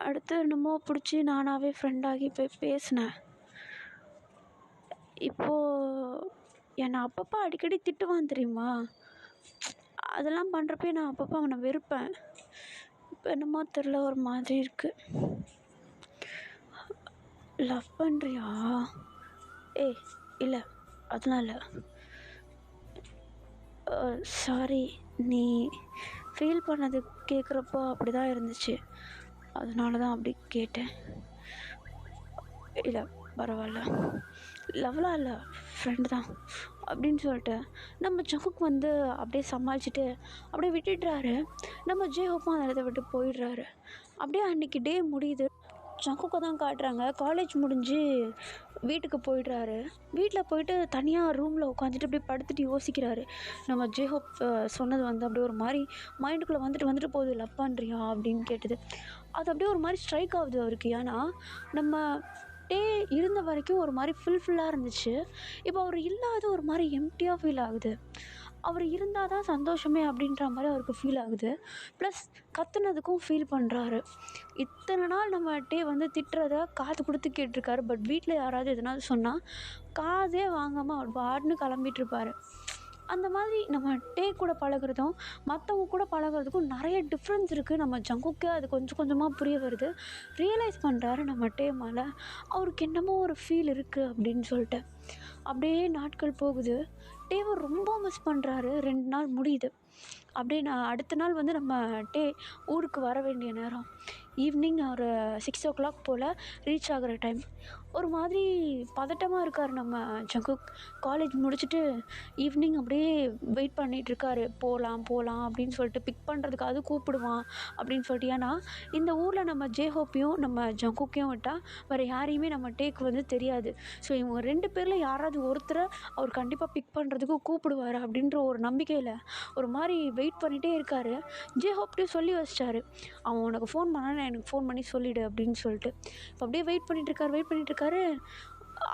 அடுத்து என்னமோ பிடிச்சி நானாகவே ஃப்ரெண்டாகி போய் பேசினேன். இப்போது என்னை அப்பப்போ அடிக்கடி திட்டுவான் தெரியுமா? அதெல்லாம் பண்ணுறப்ப நான் அப்பப்போ அவனை வெறுப்பேன். இப்போ என்னமோ தெரில, ஒரு மாதிரி இருக்குது. லவ் பண்ணுறியா? ஏய் இல்லை, அதெல்லாம் இல்லை. சாரி, நீ ஃபீல் பண்ணது கேட்குறப்போ அப்படி தான் இருந்துச்சு, அதனால தான் அப்படி கேட்டேன். இல்லை பரவாயில்ல, லவ்லாம் இல்லை, ஃப்ரெண்டு தான் அப்படின்னு சொல்லிட்டு நம்ம ஜங்குக்கு வந்து அப்படியே சமாளிச்சுட்டு அப்படியே விட்டுடுறாரு. நம்ம ஜேஹோப்பும் அந்த இடத்த விட்டு போயிடுறாரு. அப்படியே அன்றைக்கி டே முடியுது. ஜங்குக்கை தான் காட்டுறாங்க. காலேஜ் முடிஞ்சு வீட்டுக்கு போயிடுறாரு. வீட்டில் போயிட்டு தனியாக ரூமில் உட்காந்துட்டு அப்படியே படுத்துட்டு யோசிக்கிறாரு. நம்ம ஜேஹோப் சொன்னது வந்து அப்படியே ஒரு மாதிரி மைண்டுக்குள்ளே வந்துட்டு போகுது. லவ் பண்ணுறியா அப்படின்னு கேட்டது. அது அப்படியே ஒரு மாதிரி ஸ்ட்ரைக் ஆகுது அவருக்கு. ஏன்னா நம்ம டே இருந்த வரைக்கும் ஒரு மாதிரி ஃபுல்லாக இருந்துச்சு. இப்போ அவர் இல்லாத ஒரு மாதிரி எம்டியாக ஃபீல் ஆகுது. அவர் இருந்தால் தான் சந்தோஷமே அப்படின்ற மாதிரி அவருக்கு ஃபீல் ஆகுது. ப்ளஸ் கத்துனதுக்கும் ஃபீல் பண்ணுறாரு. இத்தனை நாள் நம்ம டே வந்து திட்டுறத காது கொடுத்து கேட்டிருக்காரு. பட் வீட்டில் யாராவது எதனாவது சொன்னால் காதே வாங்காமல் அவர் பாட்டுன்னு கிளம்பிட்டுருப்பார். அந்த மாதிரி நம்ம டே கூட பழகுறதும் மற்றவங்க கூட பழகுறதுக்கும் நிறைய டிஃப்ரென்ஸ் இருக்குது. நம்ம ஜங்குக்கே அது கொஞ்சம் கொஞ்சமாக புரிய வருது. ரியலைஸ் பண்ணுறாரு நம்ம டே மேலே அவருக்கு என்னமோ ஒரு ஃபீல் இருக்குது அப்படின்னு சொல்லிட்டு. அப்படியே நாட்கள் போகுது. டேவை ரொம்ப மிஸ் பண்ணுறாரு. 2 நாள் முடியுது. அப்படியே அடுத்த நாள் வந்து நம்ம டே ஊருக்கு வர வேண்டிய நேரம். ஈவினிங் ஒரு 6 o'clock போல் ரீச் ஆகிற டைம். ஒரு மாதிரி பதட்டமாக இருக்கார் நம்ம ஜங்குக். காலேஜ் முடிச்சுட்டு ஈவினிங் அப்படியே வெயிட் பண்ணிகிட்ருக்காரு, போகலாம் போகலாம் அப்படின்னு சொல்லிட்டு, பிக் பண்ணுறதுக்காவது கூப்பிடுவான் அப்படின்னு சொல்லிட்டு. ஏன்னா இந்த ஊரில் நம்ம ஜேஹோப்பையும் நம்ம ஜங்குக்கையும் விட்டால் வேறு யாரையுமே நம்ம டேக் வந்து தெரியாது. ஸோ இவங்க 2 பேரில் யாராவது ஒருத்தரை அவர் கண்டிப்பாக பிக் பண்ணுறதுக்கு கூப்பிடுவார் அப்படின்ற ஒரு நம்பிக்கையில் ஒரு மாதிரி வெயிட் பண்ணிகிட்டே இருக்கார். ஜேஹோப்டையும் சொல்லி வச்சிட்டாரு, அவன் உனக்கு ஃபோன் பண்ணால் எனக்கு ஃபோன் பண்ணி சொல்லிவிடு அப்படின்னு சொல்லிட்டு. இப்போ அப்படியே வெயிட் பண்ணிகிட்ருக்காரு.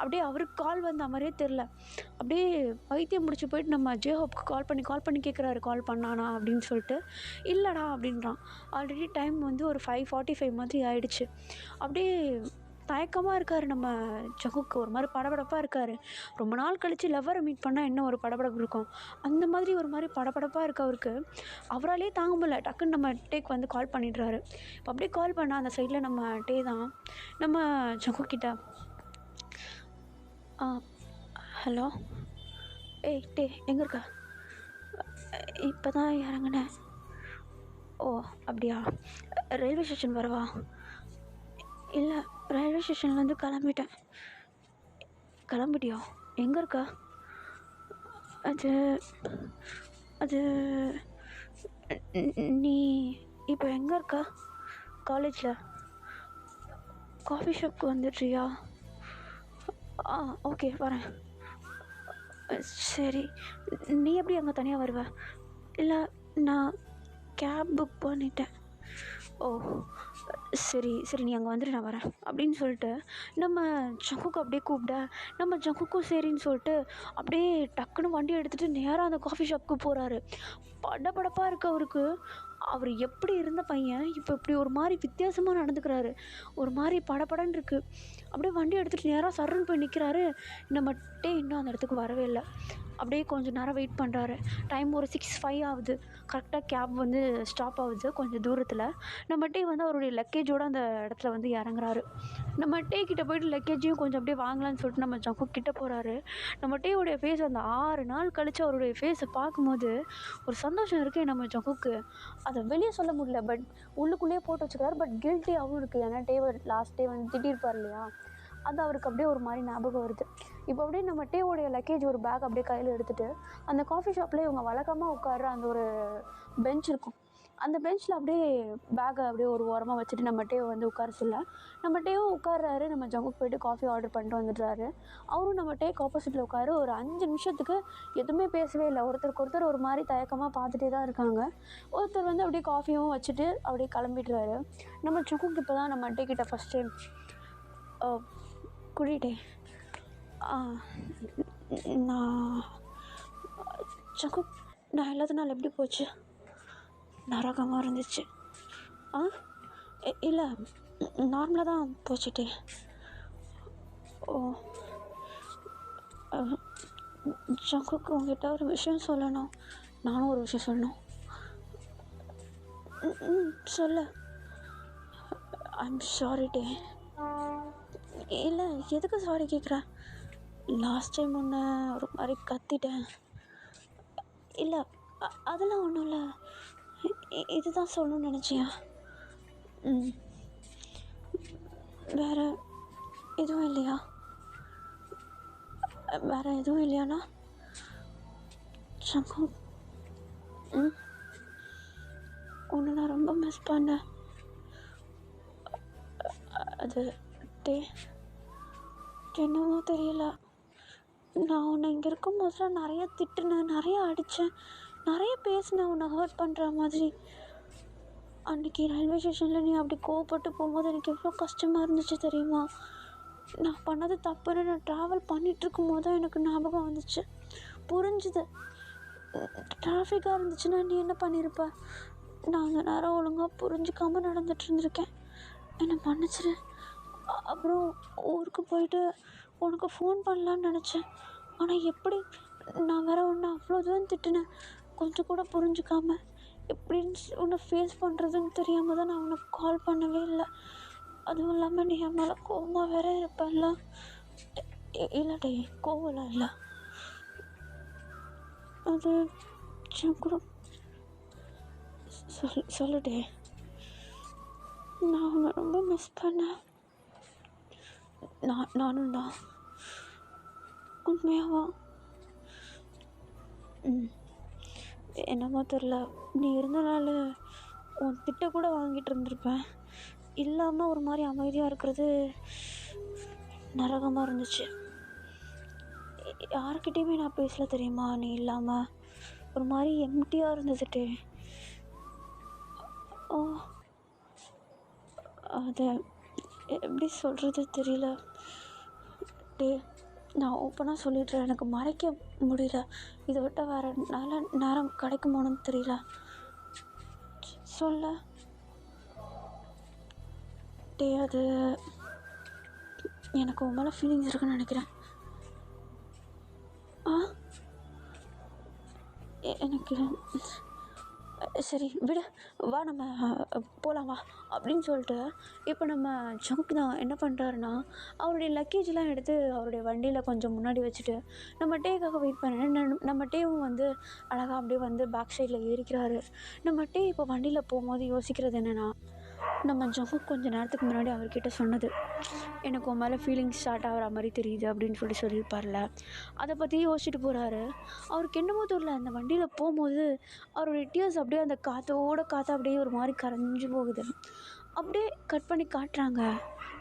அப்படியே அவருக்கு கால் வந்த மாதிரியே தெரில. அப்படியே பைத்தியம் முடிச்சு போயிட்டு நம்ம ஜேஹோப்க்கு கால் பண்ணி கேட்குறாரு, கால் பண்ணானா அப்படின்னு சொல்லிட்டு. இல்லைடா அப்படின்றான். ஆல்ரெடி டைம் வந்து ஒரு 5:45 மாதிரி ஆயிடுச்சு. அப்படியே தயக்கமாக இருக்கார் நம்ம ஜங்குக்கு. ஒரு மாதிரி படபடப்பாக இருக்கார். ரொம்ப நாள் கழித்து லவ்வரை மீட் பண்ணால் என்ன ஒரு படபடப்பு இருக்கும், அந்த மாதிரி ஒரு மாதிரி படபடப்பாக இருக்கு அவருக்கு. அவராலே தாங்க முடியல. டக்குன்னு நம்ம டேக் வந்து கால் பண்ணிடுறாரு. இப்போ அப்படியே கால் பண்ணால் அந்த சைடில் நம்ம டே தான். நம்ம ஜங்குக்கிட்ட, ஹலோ, ஏய் டே எங்கே இருக்க? இப்போ தான் இறங்குனேன். ஓ அப்படியா, ரயில்வே ஸ்டேஷன் வரவா? இல்லை, ரயில்வே ஸ்டேஷன்லேருந்து கிளம்பிட்டியா? எங்கே இருக்கா? அது அது நீ இப்போ எங்கே இருக்க? காலேஜில். காஃபி ஷாப்க்கு வந்துடுறியா? ஓகே வரேன். சரி, நீ எப்படி அங்கே தனியாக வருவ? இல்லை, நான் கேப் புக் பண்ணிட்டேன். ஓ சரி சரி, நீ அங்கே வந்துட்டு நான் வரேன் அப்படின்னு சொல்லிட்டு நம்ம ஜங்குக்கு அப்படியே கூப்பிட, நம்ம ஜங்குக்கும் சரின்னு சொல்லிட்டு அப்படியே டக்குன்னு வண்டி எடுத்துகிட்டு நேராக அந்த காஃபி ஷாப்புக்கு போகிறாரு. படபடப்பாக இருக்கு அவருக்கு. அவர் எப்படி இருந்த பையன் இப்போ இப்படி ஒரு மாதிரி வித்தியாசமாக நடந்துக்கிறாரு. ஒரு மாதிரி படபடன்னு இருக்குது. அப்படியே வண்டி எடுத்துகிட்டு நேராக சர்ன்னு போய் நிற்கிறாரு. நம்ம டே இன்னும் அந்த இடத்துக்கு வரவே இல்லை. அப்படியே கொஞ்சம் நேரம் வெயிட் பண்ணுறாரு. டைம் ஒரு 6:05 ஆகுது. கரெக்டாக கேப் வந்து ஸ்டாப் ஆகுது கொஞ்சம் தூரத்தில். நம்ம டே வந்து அவருடைய லக்கேஜோடு அந்த இடத்துல வந்து இறங்குறாரு. நம்ம டே கிட்டே போய்ட்டு லக்கேஜையும் கொஞ்சம் அப்படியே வாங்கலான்னு சொல்லிட்டு நம்ம ஜங்கு கிட்டே போகிறாரு. நம்ம டேவுடைய ஃபேஸ் அந்த 6 நாள் கழித்து அவருடைய ஃபேஸை பார்க்கும்போது ஒரு சந்தோஷம் இருக்குது நம்ம ஜங்குக்கு. அதை வெளியே சொல்ல முடியல, பட் உள்ளுக்குள்ளேயே போட்டு வச்சுக்கிறாரு. பட் கில்ட்டியாகவும் இருக்குது. ஏன்னா லாஸ்ட் டே வந்து திட்டிருப்பார் இல்லையா, அது அவருக்கு அப்படியே ஒரு மாதிரி ஞாபகம் வருது. இப்போ அப்படியே நம்ம டேவோடைய லக்கேஜ் ஒரு பேக் அப்படியே கையில் எடுத்துகிட்டு அந்த காஃபி ஷாப்பில் இவங்க வழக்கமாக உட்கார்ற அந்த ஒரு பெஞ்ச் இருக்கும், அந்த பெஞ்சில் அப்படியே பேக்கை அப்படியே ஒரு ஓரமாக வச்சுட்டு நம்ம டேவை வந்து உட்கார சொல்ல நம்ம டேவும் உட்கார்றாரு. நம்ம ஜங்குக்கு போய்ட்டு காஃபி ஆர்டர் பண்ணிட்டு வந்துடுறாரு. அவரும் நம்ம டேக்கு ஆப்போசிட்டில் உட்காரு. ஒரு 5 நிமிஷத்துக்கு எதுவுமே பேசவே இல்லை. ஒருத்தருக்கு ஒருத்தர் ஒரு மாதிரி தயக்கமாக பார்த்துட்டே தான் இருக்காங்க. ஒருத்தர் வந்து அப்படியே காஃபியும் வச்சுட்டு அப்படியே கிளம்பிடுறாரு. நம்ம ஜங்குக்கு இப்போ தான் நம்ம டே கிட்ட ஃபஸ்ட் டைம் குடிட்டே நான் ஜங்கு, நான் இல்லாத நாள் எப்படி போச்சு? நரகமாக இருந்துச்சு. இல்லை, நார்மலாக தான் போச்சுட்டே. ஓ ஜங்குக்கு உங்ககிட்ட ஒரு விஷயம் சொல்லணும். நானும் ஒரு விஷயம் சொல்லணும். சொல்லு. ஐம் சாரி டே. இல்லை, எதுக்கு சாரி கேட்குற? லாஸ்ட் டைம் ஒன்று ஒரு மாதிரி கத்திட்டேன். இல்லை, அதெல்லாம் ஒன்றும் இல்லை. இதுதான் சொல்லணும்னு நினச்சியா? வேறு எதுவும் இல்லையா? வேறு எதுவும் இல்லையாண்ணா? சங்கு, உன்னை நான் ரொம்ப மிஸ் பண்ணேன். அது டே, என்னமோ தெரியல, நான் உன்னை இங்கே இருக்கும் போதெல்லாம் நிறைய திட்டுனேன், நிறைய அடித்தேன், நிறைய பேசினேன் உன்னை ஹர்ட் பண்ணுற மாதிரி. அன்றைக்கி ரயில்வே ஸ்டேஷனில் நீ அப்படி கோவப்பட்டு போகும்போது எனக்கு எவ்வளோ கஷ்டமாக இருந்துச்சு தெரியுமா? நான் பண்ணது தப்புன்னு நான் ட்ராவல் பண்ணிகிட்ருக்கும் போது தான் எனக்கு ஞாபகம் வந்துச்சு, புரிஞ்சுது. டிராஃபிக்காக இருந்துச்சுன்னா நீ என்ன பண்ணியிருப்ப? நான் அந்த நேரம் ஒழுங்காக புரிஞ்சுக்காமல் நடந்துகிட்டு இருந்திருக்கேன், என்னை மன்னிச்சிரு. அப்புறம் ஊருக்கு போயிட்டு உனக்கு ஃபோன் பண்ணலான்னு நினச்சேன். ஆனால் எப்படி, நான் வேறு ஒன்று அவ்வளோ தூரம் திட்டினேன், கொஞ்சம் கூட புரிஞ்சுக்காம. எப்படின்னு உன்னை ஃபேஸ் பண்ணுறதுன்னு தெரியாமல் தான் நான் உனக்கு கால் பண்ணவே இல்லை. அதுவும் இல்லாமல் நீ என் மேலே கோவமாக வேற இருப்பேன்ல. இல்லடே, கோவலாம் இல்லை. அது கூட சொல்லுடே. நான் மிஸ் பண்ணேன். நானும் தான். உண்மையாவா? என்னமோ தெரில, நீ இருந்தனால உன் திட்ட கூட வாங்கிட்டு இருந்திருப்பேன். இல்லாமல் ஒரு மாதிரி அமைதியாக இருக்கிறது நரகமாக இருந்துச்சு. யார்கிட்டையுமே நான் பேசல தெரியுமா, நீ இல்லாமல் ஒரு மாதிரி எம்டியாக இருந்ததுட்டே. ஓ, அதை எப்படி சொல்கிறது தெரியல டே. நான் ஓப்பனாக சொல்லிடுறேன், எனக்கு மறைக்க முடியல. இதை விட்ட வேறு நல்ல நேரம் கிடைக்குமோன்னு தெரியல. சொல்ல டே, அது எனக்கு உன் மேலே ஃபீலிங்ஸ் இருக்குன்னு நினைக்கிறேன். எனக்கு சரி விடு, வா நம்ம போகலாம் வா அப்படின்னு சொல்லிட்டு இப்போ நம்ம ஜங்க் தான் என்ன பண்ணுறாருன்னா, அவருடைய லக்கேஜெலாம் எடுத்து அவருடைய வண்டியில் கொஞ்சம் முன்னாடி வச்சுட்டு நம்ம டேக்காக வெயிட் பண்ண நம்ம டேவும் வந்து அழகாக அப்படியே வந்து பேக் சைடில் ஏறிக்கிறாரு. நம்ம டே இப்போ வண்டியில் போகும்போது யோசிக்கிறது என்னென்னா, நம்ம ஜங்கு கொஞ்சம் நேரத்துக்கு முன்னாடி அவர்கிட்ட சொன்னது, எனக்கு உன் மேலே ஃபீலிங்ஸ் ஸ்டார்ட் ஆகிற மாதிரி தெரியுது அப்படின்னு சொல்லியிருப்பார்ல, அதை பற்றி யோசிச்சுட்டு போகிறாரு. அவருக்கு என்னமோ தெரியல, அந்த வண்டியில் போகும்போது அவருடைய டியர்ஸ் அப்படியே அந்த காற்று அப்படியே ஒரு மாதிரி கரைஞ்சி போகுது. அப்படியே கட் பண்ணி காட்டுறாங்க.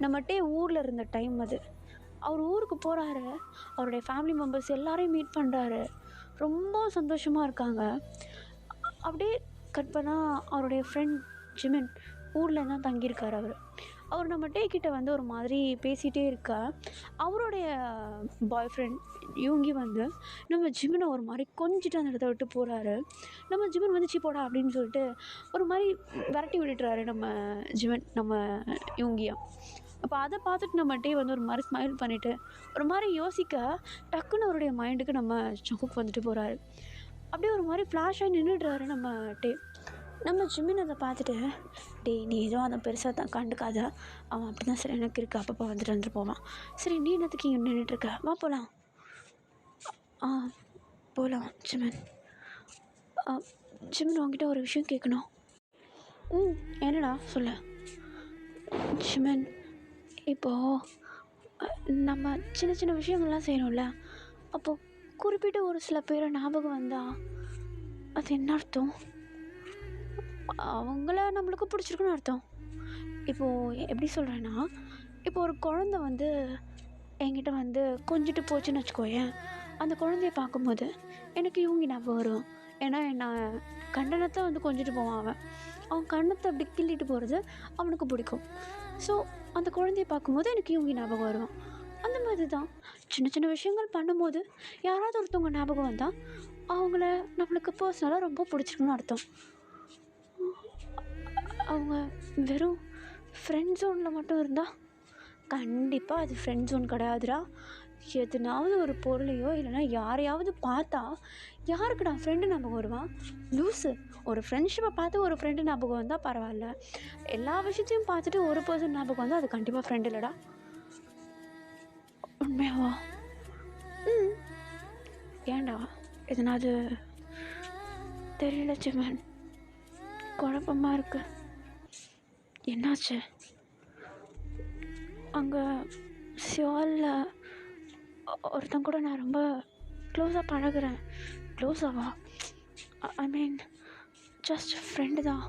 நம்மகிட்டே ஊரில் இருந்த டைம் அது. அவர் ஊருக்கு போகிறாரு, அவருடைய ஃபேமிலி மெம்பர்ஸ் எல்லாரையும் மீட் பண்ணுறாரு, ரொம்ப சந்தோஷமாக இருக்காங்க. அப்படியே கட் பண்ணால் அவருடைய ஃப்ரெண்ட் ஜிமின் ஊரில் தான் தங்கியிருக்கார். அவர் நம்ம டே கிட்ட வந்து ஒரு மாதிரி பேசிகிட்டே இருக்கா. அவருடைய பாய் ஃப்ரெண்ட் யூங்கி வந்து நம்ம ஜிமினை ஒரு மாதிரி கொஞ்சிட்டு அந்த இடத்த விட்டு போகிறாரு. நம்ம ஜிமின் வந்து போடா அப்படின்னு சொல்லிட்டு ஒரு மாதிரி விரட்டி விட்டுறாரு நம்ம யூங்கியா. அப்போ அதை பார்த்துட்டு நம்ம டே வந்து ஒரு மாதிரி ஸ்மைல் பண்ணிவிட்டு ஒரு மாதிரி யோசிக்க, டக்குன்னு அவருடைய மைண்டுக்கு நம்ம ஜங்குக் வந்துட்டு போகிறாரு. அப்படியே ஒரு மாதிரி ஃப்ளாஷாக நின்றுடுறாரு நம்ம டே. நம்ம ஜிமின் அதை பார்த்துட்டு, டே நீ ஏதோ அதை பெருசாக தான் கண்டுக்காத, அவன் அப்படி தான் சரி எனக்கு இருக்குது, அப்பப்போ வந்துட்டு போவான். சரி நீ என்னத்துக்கு இங்கே நின்றுட்டுருக்க, வா போகலாம். போகலாம் ஜிமின். ஜிமின் உங்ககிட்ட ஒரு விஷயம் கேட்கணும். என்னடா சொல்ல. ஜிமின், இப்போது நம்ம சின்ன சின்ன விஷயங்கள்லாம் செய்யணும்ல, அப்போது குறிப்பிட்ட ஒரு சில பேரை ஞாபகம் வந்தால் அது என்ன அர்த்தம்? அவங்கள நம்மளுக்கு பிடிச்சிருக்குன்னு அர்த்தம். இப்போது எப்படி சொல்கிறேன்னா, இப்போ ஒரு குழந்த வந்து என்கிட்ட வந்து கொஞ்சிட்டு போச்சுன்னு வச்சுக்கோயேன், அந்த குழந்தைய பார்க்கும்போது எனக்கு யூங்கி ஞாபகம் வரும். ஏன்னா நான் கண்டனத்தை வந்து கொஞ்சிட்டு போவான் அவன் கண்ணத்தை அப்படி கிள்ளிட்டு போகிறது அவனுக்கு பிடிக்கும். ஸோ அந்த குழந்தைய பார்க்கும்போது எனக்கு யூங்கி ஞாபகம் வரும். அந்த மாதிரி தான் சின்ன சின்ன விஷயங்கள் பண்ணும்போது யாராவது ஒருத்தவங்க ஞாபகம் வந்தால் அவங்கள நம்மளுக்கு பர்சனலாக ரொம்ப பிடிச்சிருக்குன்னு அர்த்தம். அவங்க வெறும் ஃப்ரெண்ட் ஜோனில் மட்டும் இருந்தால் கண்டிப்பாக அது ஃப்ரெண்ட் ஜோன் கிடையாதுடா. எதுனாவது ஒரு பொருளையோ இல்லைனா யாரையாவது பார்த்தா யாருக்குடா ஃப்ரெண்டு ஞாபகம் வருவான்? லூஸு. ஒரு ஃப்ரெண்ட்ஷிப்பை பார்த்து ஒரு ஃப்ரெண்டு ஞாபகம் வந்தால் பரவாயில்ல, எல்லா விஷயத்தையும் பார்த்துட்டு ஒரு பர்சன் ஞாபகம் வந்தால் அது கண்டிப்பாக ஃப்ரெண்ட் இல்லைடா. உண்மையாவா? ஏன்டா எதனாவது தெரியல ஜிமன், குழப்பமாக இருக்கு. என்னாச்சு? அங்கே சியோலில் ஒருத்தன் கூட நான் ரொம்ப க்ளோஸாக பழகுறேன். க்ளோஸாவா? ஐ மீன் ஜஸ்ட் ஃப்ரெண்டு தான்.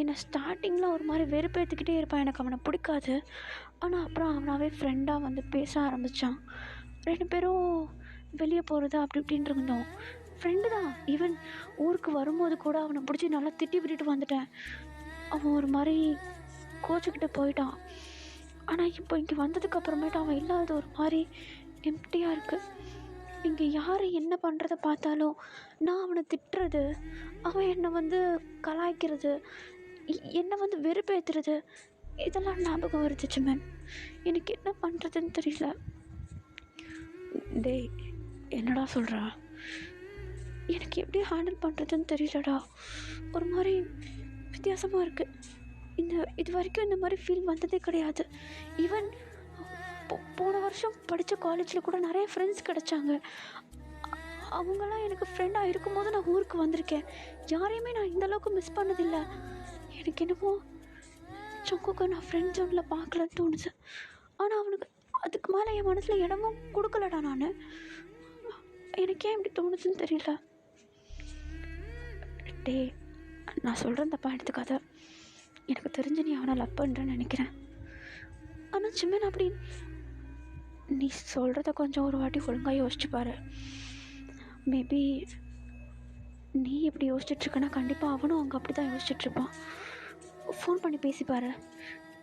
என்னை ஸ்டார்டிங்கில் ஒரு மாதிரி வெறுப்பேற்றுக்கிட்டே இருப்பான், எனக்கு அவனை பிடிக்காது. ஆனால் அப்புறம் அவனாவே ஃப்ரெண்டாக வந்து பேச ஆரம்பித்தான். 2 பேரும் வெளியே போகிறது அப்படி இப்படின்னு இருந்தோம். ஃப்ரெண்டு தான். ஈவன் ஊருக்கு வரும்போது கூட அவனை பிடிச்சி நல்லா திட்டி விட்டுட்டு வந்துட்டேன். அவன் ஒரு மாதிரி கோச்சுக்கிட்டு போயிட்டான். ஆனால் இப்போ இங்கே வந்ததுக்கு அப்புறமேட்டு அவன் இல்லாத ஒரு மாதிரி எம்டியாக இருக்குது. இங்கே யார் என்ன பண்ணுறத பார்த்தாலும் நான் அவனை திட்டுறது, அவன் என்னை வந்து கலாய்க்கிறது, என்னை வந்து வெறுப்பேற்றுறது, இதெல்லாம் ஞாபகம் வருது மேம். எனக்கு என்ன பண்ணுறதுன்னு தெரியல. டேய் என்னடா சொல்கிறா? எனக்கு எப்படி ஹேண்டில் பண்ணுறதுன்னு தெரியலடா. ஒரு மாதிரி வித்தியாசமாக இருக்குது. இது வரைக்கும் இந்த மாதிரி ஃபீல் வந்ததே கிடையாது. ஈவன் போன வருஷம் படித்த காலேஜில் கூட நிறைய ஃப்ரெண்ட்ஸ் கிடச்சாங்க. அவங்களாம் எனக்கு ஃப்ரெண்டாக இருக்கும்போது நான் ஊருக்கு வந்திருக்கேன். யாரையுமே நான் இந்தளவுக்கு மிஸ் பண்ணதில்லை. எனக்கு என்னமோ ஜங்குக்கை நான் ஃப்ரெண்ட் ஜோனில் பார்க்கலன்னு தோணுச்சு. ஆனால் அவனுக்கு அதுக்கு மேலே என் மனசில் இடமும் கொடுக்கலடா நான். எனக்கே இப்படி தோணுச்சுன்னு தெரியல. டே, நான் சொல்கிறேன் தப்பா எடுத்துக்காத. எனக்கு தெரிஞ்சு நீ அவனை லவ் பண்ணுறேன்னு நினைக்கிறேன். ஆனால் சிம்மன் அப்படி நீ சொல்கிறத கொஞ்சம் ஒரு வாட்டி ஒழுங்காக யோசிச்சு பாரு. மேபி நீ எப்படி யோசிச்சுட்ருக்கனா கண்டிப்பாக அவனும் அங்கே அப்படி தான் யோசிச்சுட்ருப்பான். ஃபோன் பண்ணி பேசிப்பாரு.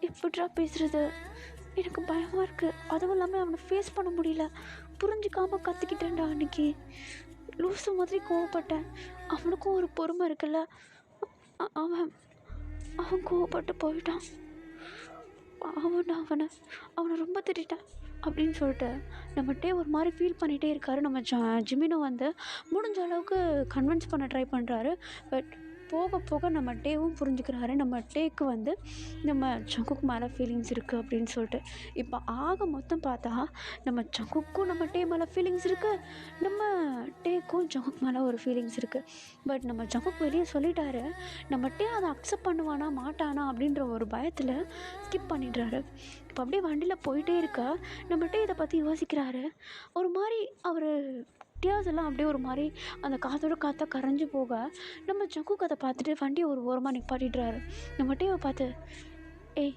எப்படிடா பேசுகிறது, எனக்கு பயமாக இருக்குது. அதுவும் இல்லாமல் அவனை ஃபேஸ் பண்ண முடியல. புரிஞ்சிக்காமல் கற்றுக்கிட்டேன்டா அன்றைக்கி. லூசு மாதிரி கோவப்பட்டேன். அவனுக்கும் ஒரு பொறுமை இருக்குல்ல. அவன் அவன் கோவப்பட்டு போயிட்டான். அவனை ரொம்ப திட்டான் அப்படின்னு சொல்லிட்டு நம்மகிட்டே ஒரு மாதிரி ஃபீல் பண்ணிகிட்டே இருக்காரு. நம்ம ஜிமினோ வந்து முடிஞ்ச அளவுக்கு கன்வின்ஸ் பண்ண ட்ரை பண்ணுறாரு. பட் போக போக நம்ம டேவும் புரிஞ்சுக்கிறாரு. நம்ம டேக்கு வந்து நம்ம ஜங்குக்கு மேலே ஃபீலிங்ஸ் இருக்குது அப்படின்னு சொல்லிட்டு. இப்போ ஆக மொத்தம் பார்த்தா நம்ம ஜங்குக்கும் நம்ம டே மேலே ஃபீலிங்ஸ் இருக்குது, நம்ம டேக்கும் ஜங்குக்கு மேலே ஒரு ஃபீலிங்ஸ் இருக்குது. பட் நம்ம ஜங்குக்கு வெளியே சொல்லிட்டாரு. நம்ம டே அதை அக்செப்ட் பண்ணுவானா மாட்டானா அப்படின்ற ஒரு பயத்தில் ஸ்கிப் பண்ணிடுறாரு. இப்போ அப்படியே வண்டியில் போயிட்டே இருக்கா. நம்ம டே இதை பற்றி யோசிக்கிறாரு. ஒரு மாதிரி அவர் டியர்ஸ் எல்லாம் அப்படியே ஒரு மாதிரி அந்த காற்றோட காற்றா கரைஞ்சி போக நம்ம ஜங்குக்கு அதை பார்த்துட்டு வண்டியை ஒரு ஓரமாக நிப்பாட்டிடுறாரு. நம்ம டேவை பார்த்து, ஏய்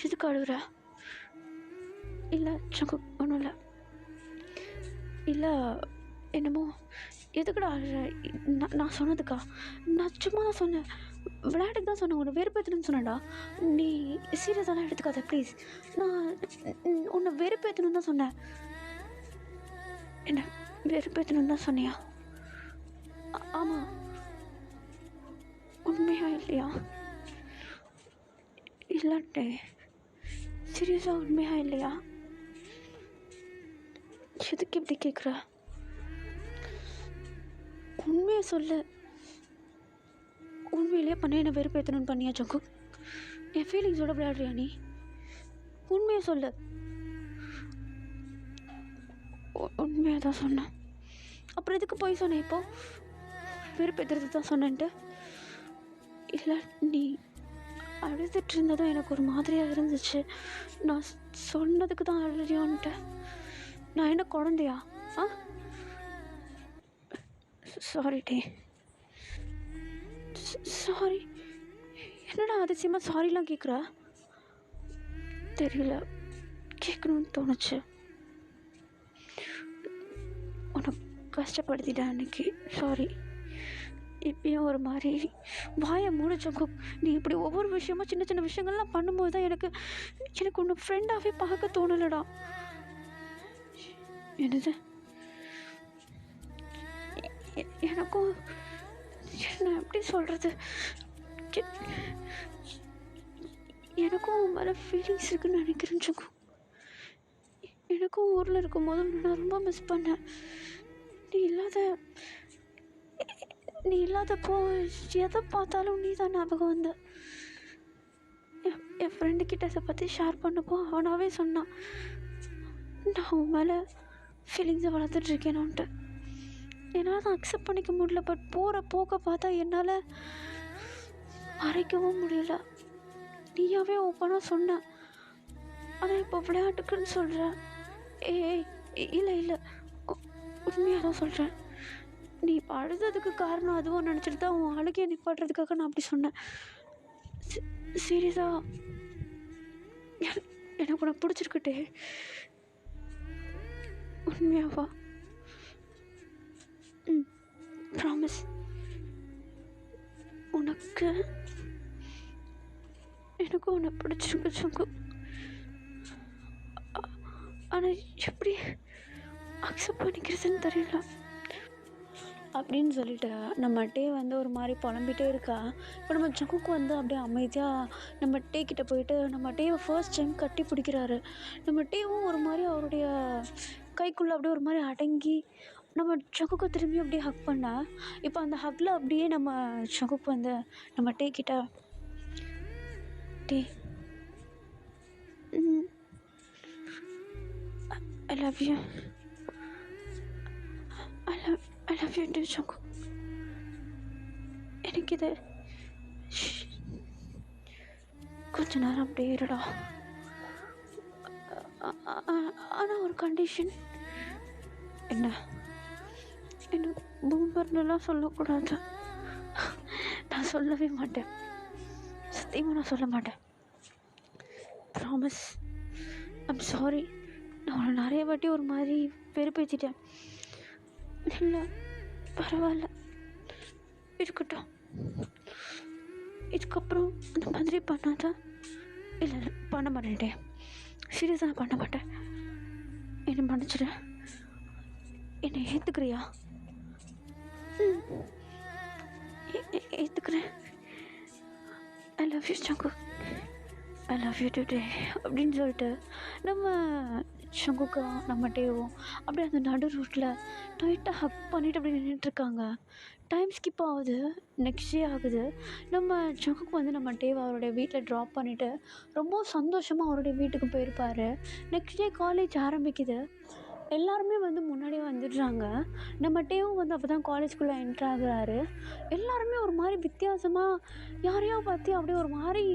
எதுக்கு அழுகுற? இல்லை ஜங்கு ஒன்றும் இல்லை. இல்லை என்னமோ எதுக்குடா அழுற? நான் சொன்னதுக்கா? நான் சும்மா தான் சொன்னேன், விளையாட்டுக்கு தான் சொன்னேன். உன்னை வெறுப்பேற்றணும்னு சொன்னேன்டா. நீ சீரியஸாலாம் எடுத்துக்காத ப்ளீஸ். நான் உன்னை வெறுப்பேற்றணும்னு தான் சொன்னேன். என்ன வெறுப்பேற்றணும்னு தான் சொன்னியா? ஆமாம். உண்மையா இல்லையா? இல்லாட்டே சீரியஸாக உண்மையா இல்லையா? எதுக்கு இப்படி கேட்குற? உண்மையை சொல்லு. உண்மையிலேயே பண்ண என்ன வெறுப்பேற்றணும்னு பண்ணியா ஜங்கு? என் ஃபீலிங்ஸோட விளையாடுறியா நீ? உண்மையை சொல்லு. உண்மையாக தான் சொன்னேன். அப்புறம் எதுக்கு போய் சொன்னேன்? இப்போ வெறுப்பேற்றுறதுக்கு தான் சொன்னேன்ட்டு. இல்லை நீ அழுதுட்டு இருந்ததும் எனக்கு ஒரு மாதிரியாக இருந்துச்சு. நான் சொன்னதுக்கு தான் அழுறியோன்ட்டு. நான் என்ன குழந்தையா? சாரி டே. சாரி? என்னடா அதிசயமாக சாரிலாம் கேட்குறா? தெரியல, கேட்கணும்னு தோணுச்சு. உன்னை கஷ்டப்படுத்திட்டேன் அன்னைக்கு, சாரி. இப்பயும் ஒரு மாதிரி வாயை மூடிச்சோம். நீ இப்படி ஒவ்வொரு விஷயமும் சின்ன சின்ன விஷயங்கள்லாம் பண்ணும்போது தான் எனக்கு ஒன்று ஃப்ரெண்டாகவே பார்க்க தோணலடா. என்னது? எனக்கும் என்ன எப்படி சொல்கிறது, எனக்கும் உன் மேலே ஃபீலிங்ஸ் இருக்குன்னு நினைக்கிறேன் ஜங்கு. எனக்கும் ஊரில் இருக்கும்போது நான் ரொம்ப மிஸ் பண்ணேன். நீ இல்லாதப்போ எதை பார்த்தாலும் நீ தான் ஞாபகம் வந்த. என் ஃப்ரெண்டுக்கிட்ட அதை பற்றி ஷேர் பண்ணப்போ அவனாவே சொன்னான், நான் உன் மேலே ஃபீலிங்ஸை வளர்த்துட்ருக்கேனோன்ட்டு. என்னால் தான் அக்செப்ட் பண்ணிக்க முடியல. பட் போகிற போக்க பார்த்தா என்னால் மறைக்கவும் முடியல. நீயாவே ஓப்பனாக சொன்ன. ஆனால் இப்போ விளையாட்டுக்குன்னு சொல்கிறேன். ஏய் இல்லை, உண்மையாக தான் சொல்கிறேன். நீ இப்போ அழுததுக்கு காரணம் அதுவும் நினச்சிட்டு தான் உன் அழுகையை நிப்பாட்டுறதுக்காக நான் அப்படி சொன்னேன். சீரியஸாக எனக்கு உனக்கு பிடிச்சிருக்கட்டே. உண்மையாவா? ப்ராமிஸ். உனக்கு எனக்கும் உன்னை பிடிச்சிருக்கு ஜங்கு. ஆனால் எப்படி அக்செப்ட் பண்ணிக்கிறதுன்னு தெரியல அப்படின்னு சொல்லிட்டு நம்ம டே வந்து ஒரு மாதிரி புலம்பிகிட்டே இருக்கா. இப்போ நம்ம ஜங்குக்கு வந்து அப்படியே அமைதியாக நம்ம டே கிட்ட போயிட்டு நம்ம டேவை ஃபர்ஸ்ட் டைம் கட்டி பிடிக்கிறாரு. நம்ம டேவும் ஒரு மாதிரி அவருடைய கைக்குள்ளே அப்படியே ஒரு மாதிரி அடங்கி நம்ம ஜங்குக்கு திரும்பி அப்படியே ஹக் பண்ணா. இப்போ அந்த ஹக்கில் அப்படியே நம்ம ஜங்குக்கு வந்து நம்ம டே கிட்ட, டே I love you, I love you to Jungkook. எனக்கு இது கொஞ்ச நேரம் அப்படியே இருடா. ஆனால் ஒரு கண்டிஷன். என்ன? என்ன பூமர்லாம் சொல்லக்கூடாது. நான் சொல்லவே மாட்டேன், சத்தியமாக நான் சொல்ல மாட்டேன். ப்ராமிஸ். I'm sorry. நான் உன்னை நிறைய வாட்டி ஒரு மாதிரி வெறுப்பேற்றிட்டேன். இல்லை, பரவாயில்ல, இருக்கட்டும். இதுக்கப்புறம் அந்த மாதிரி பண்ணாத. இல்லை இல்லை, பண்ண மாட்டேன்ட்டேன். சீரியஸாக நான் பண்ண மாட்டேன். என்னை மன்னிச்சிடு. என்னை ஏற்றுக்கிறியா? ஏற்றுக்கிறேன். I love you Jungkook, I love you today அப்படின்னு சொல்லிட்டு நம்ம ஜங்குக்கா நம்ம டேவும் அப்படியே அந்த நடு ரூட்டில் டைட்டாக ஹக் பண்ணிவிட்டு அப்படி நின்றுட்டுருக்காங்க. டைம் ஸ்கிப் ஆகுது, நெக்ஸ்ட் டே ஆகுது. நம்ம ஜங்குக் வந்து நம்ம டேவை அவருடைய வீட்டில் ட்ராப் பண்ணிவிட்டு ரொம்ப சந்தோஷமாக அவருடைய வீட்டுக்கு போயிருப்பார். நெக்ஸ்ட் டே காலேஜ் ஆரம்பிக்குது. எல்லாருமே வந்து முன்னாடியே வந்துடுறாங்க. நம்ம டேவும் வந்து அப்போ தான் காலேஜ்குள்ளே என்ட்ரு ஆகுறாரு. எல்லாருமே ஒரு மாதிரி வித்தியாசமாக யாரையோ பார்த்து அப்படியே ஒரு மாதிரி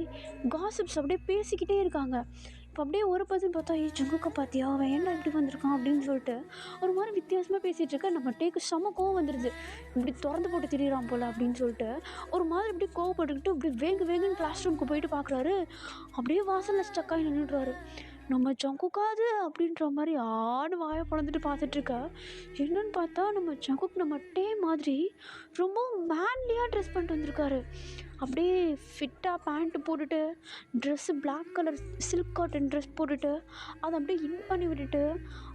காசிப்ஸ் அப்படியே பேசிக்கிட்டே இருக்காங்க. இப்போ அப்படியே ஒரு பர்சன் பார்த்தா, ஜங்குக்கை பார்த்தியா, அவன் ஏன்டா இப்படி வந்திருக்கான் அப்படின்னு சொல்லிட்டு ஒரு மாதிரி வித்தியாசமாக பேசிகிட்டு இருக்க. நம்ம டேக்கு செம கோவம் வந்துடுது. இப்படி திறந்து போட்டு திரியிறான் போல் அப்படின்னு சொல்லிட்டு ஒரு மாதிரி இப்படி கோவப்பட்டுக்கிட்டு இப்படி வேகுன்னு கிளாஸ் ரூமுக்கு போயிட்டு பார்க்குறாரு. அப்படியே வாசலில் ஸ்டக்காகி நின்றுடுறாரு. நம்ம ஜங்குக்காது அப்படின்ற மாதிரி ஆடு வாயை பிளந்துட்டு பார்த்துட்ருக்கா. என்னன்னு பார்த்தா நம்ம ஜங்குக் நம்ம டே மாதிரி ரொம்ப மேன்லியாக ட்ரெஸ் பண்ணிட்டு வந்திருக்காரு. அப்படியே ஃபிட்டாக பேண்ட்டு போட்டுட்டு, dress black colour silk cotton dress போட்டுட்டு அதை அப்படியே இன் பண்ணி விட்டுட்டு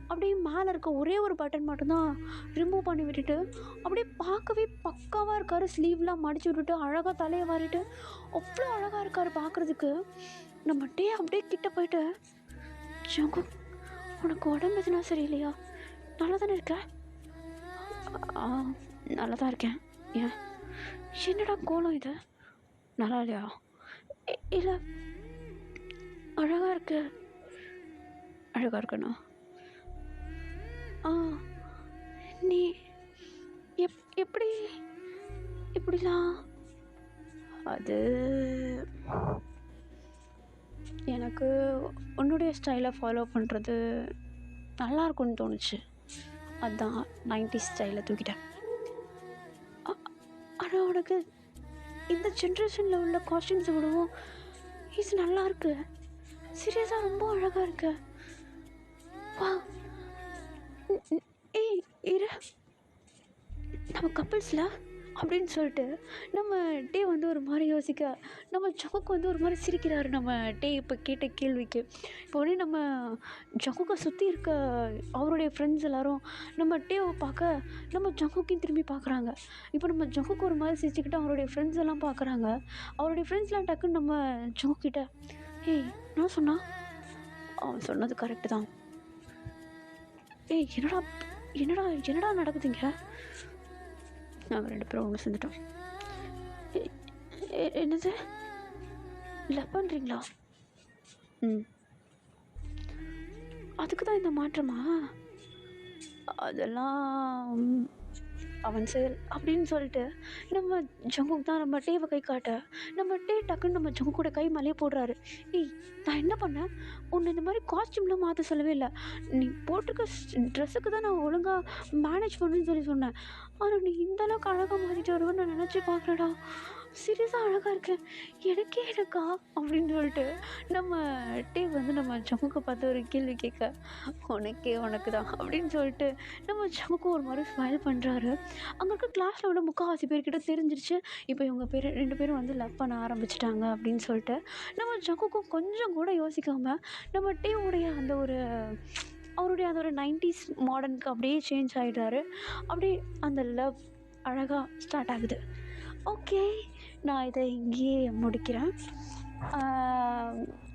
அப்படியே மேலே இருக்க ஒரே ஒரு பட்டன் மட்டும்தான் ரிமூவ் பண்ணி விட்டுட்டு அப்படியே பார்க்கவே பக்காவாக இருக்கார். ஸ்லீவ்லாம் மடிச்சு விட்டுட்டு அழகாக தலையை வாரிட்டு அவ்வளோ அழகாக இருக்கார் பார்க்குறதுக்கு. நம்ம டே அப்படியே கிட்ட போயிட்டு, ஜங்குக், உனக்கு உடம்பு எதுனா சரியில்லையா? நல்லா தானே இருக்க? நல்லா தான் இருக்கேன். ஏன் என்னடா கோலம் இது? நல்லா இல்லையா? இல்லை, அழகாக இருக்கு. அழகாக இருக்கண்ணா. நீ எப்படி இப்படிலாம்? அது எனக்கு உன்னுடைய ஸ்டைலை ஃபாலோ பண்ணுறது நல்லாயிருக்குன்னு தோணுச்சு, அதுதான் 90s ஸ்டைலை தூக்கிட்டேன். ஆனால் உனக்கு இந்த ஜென்ரேஷனில் உள்ள காஸ்டியூம்ஸை விடவும் இது நல்லாயிருக்கு. சீரியஸாக ரொம்ப அழகாக இருக்கு. வா, ஏய் இரு, நம்ம கப்பிள்ஸில் அப்படின்னு சொல்லிட்டு நம்ம டே வந்து ஒரு மாதிரி யோசிக்க, நம்ம ஜங்குக் வந்து ஒரு மாதிரி சிரிக்கிறாரு. நம்ம டே இப்போ கேட்ட கேள்விக்கு இப்போ உடனே நம்ம ஜங்குக்கை சுற்றி இருக்க அவருடைய ஃப்ரெண்ட்ஸ் எல்லோரும் நம்ம டேவை பார்க்க நம்ம ஜங்குக்கையும் திரும்பி பார்க்குறாங்க. இப்போ நம்ம ஜங்குக்கு ஒரு மாதிரி சிரிச்சுக்கிட்டு அவருடைய ஃப்ரெண்ட்ஸ் எல்லாம் பார்க்குறாங்க. அவருடைய ஃப்ரெண்ட்ஸ்லாம் டக்குன்னு நம்ம ஜங்குக்கிட்ட, ஏய் நான் சொன்னா? அவன் சொன்னது கரெக்டு தான். ஏய் என்னடா என்னடா என்னடா நடக்குதுங்க? நாங்கள் 2 பேரும் ஒன்று சேர்ந்துட்டோம். என்னது, லவ் பண்ணுறீங்களா? அதுக்கு தான் இந்த மாற்றமா? அதெல்லாம் அவன் செயல் அப்படின்னு சொல்லிட்டு நம்ம ஜங்குக் தான் நம்ம டேவை கை காட்ட, நம்ம டே டக்குன்னு நம்ம ஜங்குக்கூட கை மேலேயே போடுறாரு. ஏய் நான் என்ன பண்ணேன்? உன்னை இந்த மாதிரி காஸ்டியூம்லாம் மாற்ற சொல்லவே இல்லை. நீ போட்டிருக்க ட்ரெஸ்ஸுக்கு தான் நான் ஒழுங்காக மேனேஜ் பண்ணுன்னு சொன்னேன். ஆனால் நீ இந்த அளவுக்கு அழகாக மாற்றிட்டு வருவேன்னு நான் நினச்சி பார்க்குறேடா. சீரியஸாக அழகாக இருக்கேன், எனக்கா அப்படின்னு சொல்லிட்டு நம்ம டே வந்து நம்ம ஜங்குக்கை பார்த்து ஒரு கேள்வி கேட்க, உனக்கு தான் அப்படின்னு சொல்லிட்டு நம்ம ஜங்குக்கு ஒரு மாதிரி ஸ்மைல் பண்ணுறாரு. அங்கே இருக்க கிளாஸில் உள்ள முக்கால்வாசி பேர்கிட்ட தெரிஞ்சிருச்சு இப்போ இவங்க 2 பேரும் வந்து லவ் பண்ண ஆரம்பிச்சிட்டாங்க அப்படின்னு சொல்லிட்டு. நம்ம ஜங்குக்கும் கொஞ்சம் கூட யோசிக்காமல் நம்ம டேவுடைய அந்த ஒரு அவருடைய அந்த ஒரு 90s மாடர்னுக்கு அப்படியே சேஞ்ச் ஆகிடுறாரு. அப்படியே அந்த லவ் அழகாக ஸ்டார்ட் ஆகுது. ஓகே, நான் இதை இங்கேயே முடிக்கிறேன்.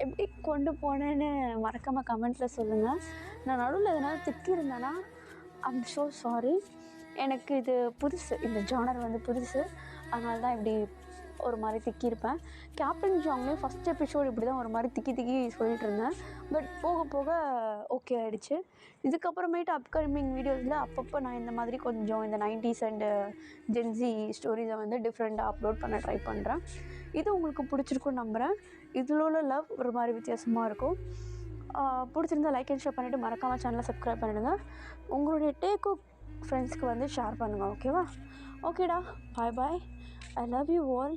எப்படி கொண்டு போனேன்னு மறக்காமல் கமெண்ட்டில் சொல்லுங்கள். நான் நடுவில் எதனால் திட்டிருந்தேன்னா ஐம் ஸோ சாரி. எனக்கு இது புதுசு, இந்த ஜானர் வந்து புதுசு, அதனால தான் இப்படி ஒரு மாதிரி திக்கியிருப்பேன். கேப்டன் ஜாங்லேயும் ஃபஸ்ட் எபிசோடு இப்படி தான் ஒரு மாதிரி திக்கி சொல்லிட்டு இருந்தேன். பட் போக போக ஓகே ஆகிடுச்சு. இதுக்கப்புறமேட்டு அப்கமிங் வீடியோஸில் அப்பப்போ நான் இந்த மாதிரி கொஞ்சம் இந்த 90s அண்டு ஜென்ஸி ஸ்டோரிஸை வந்து டிஃப்ரெண்ட்டாக அப்லோட் பண்ண ட்ரை பண்ணுறேன். இது உங்களுக்கு பிடிச்சிருக்குன்னு நம்புகிறேன். இதில் உள்ள லவ் ஒரு மாதிரி வித்தியாசமாக இருக்கும். பிடிச்சிருந்தா லைக் அண்ட் ஷேர் பண்ணிவிட்டு மறக்காமல் சேனலை சப்ஸ்கிரைப் பண்ணிவிடுங்க. உங்களுடைய டேக்கு ஃப்ரெண்ட்ஸ்க்கு வந்து ஷேர் பண்ணுங்கள். ஓகேவா? ஓகேடா, bye bye. I love you all.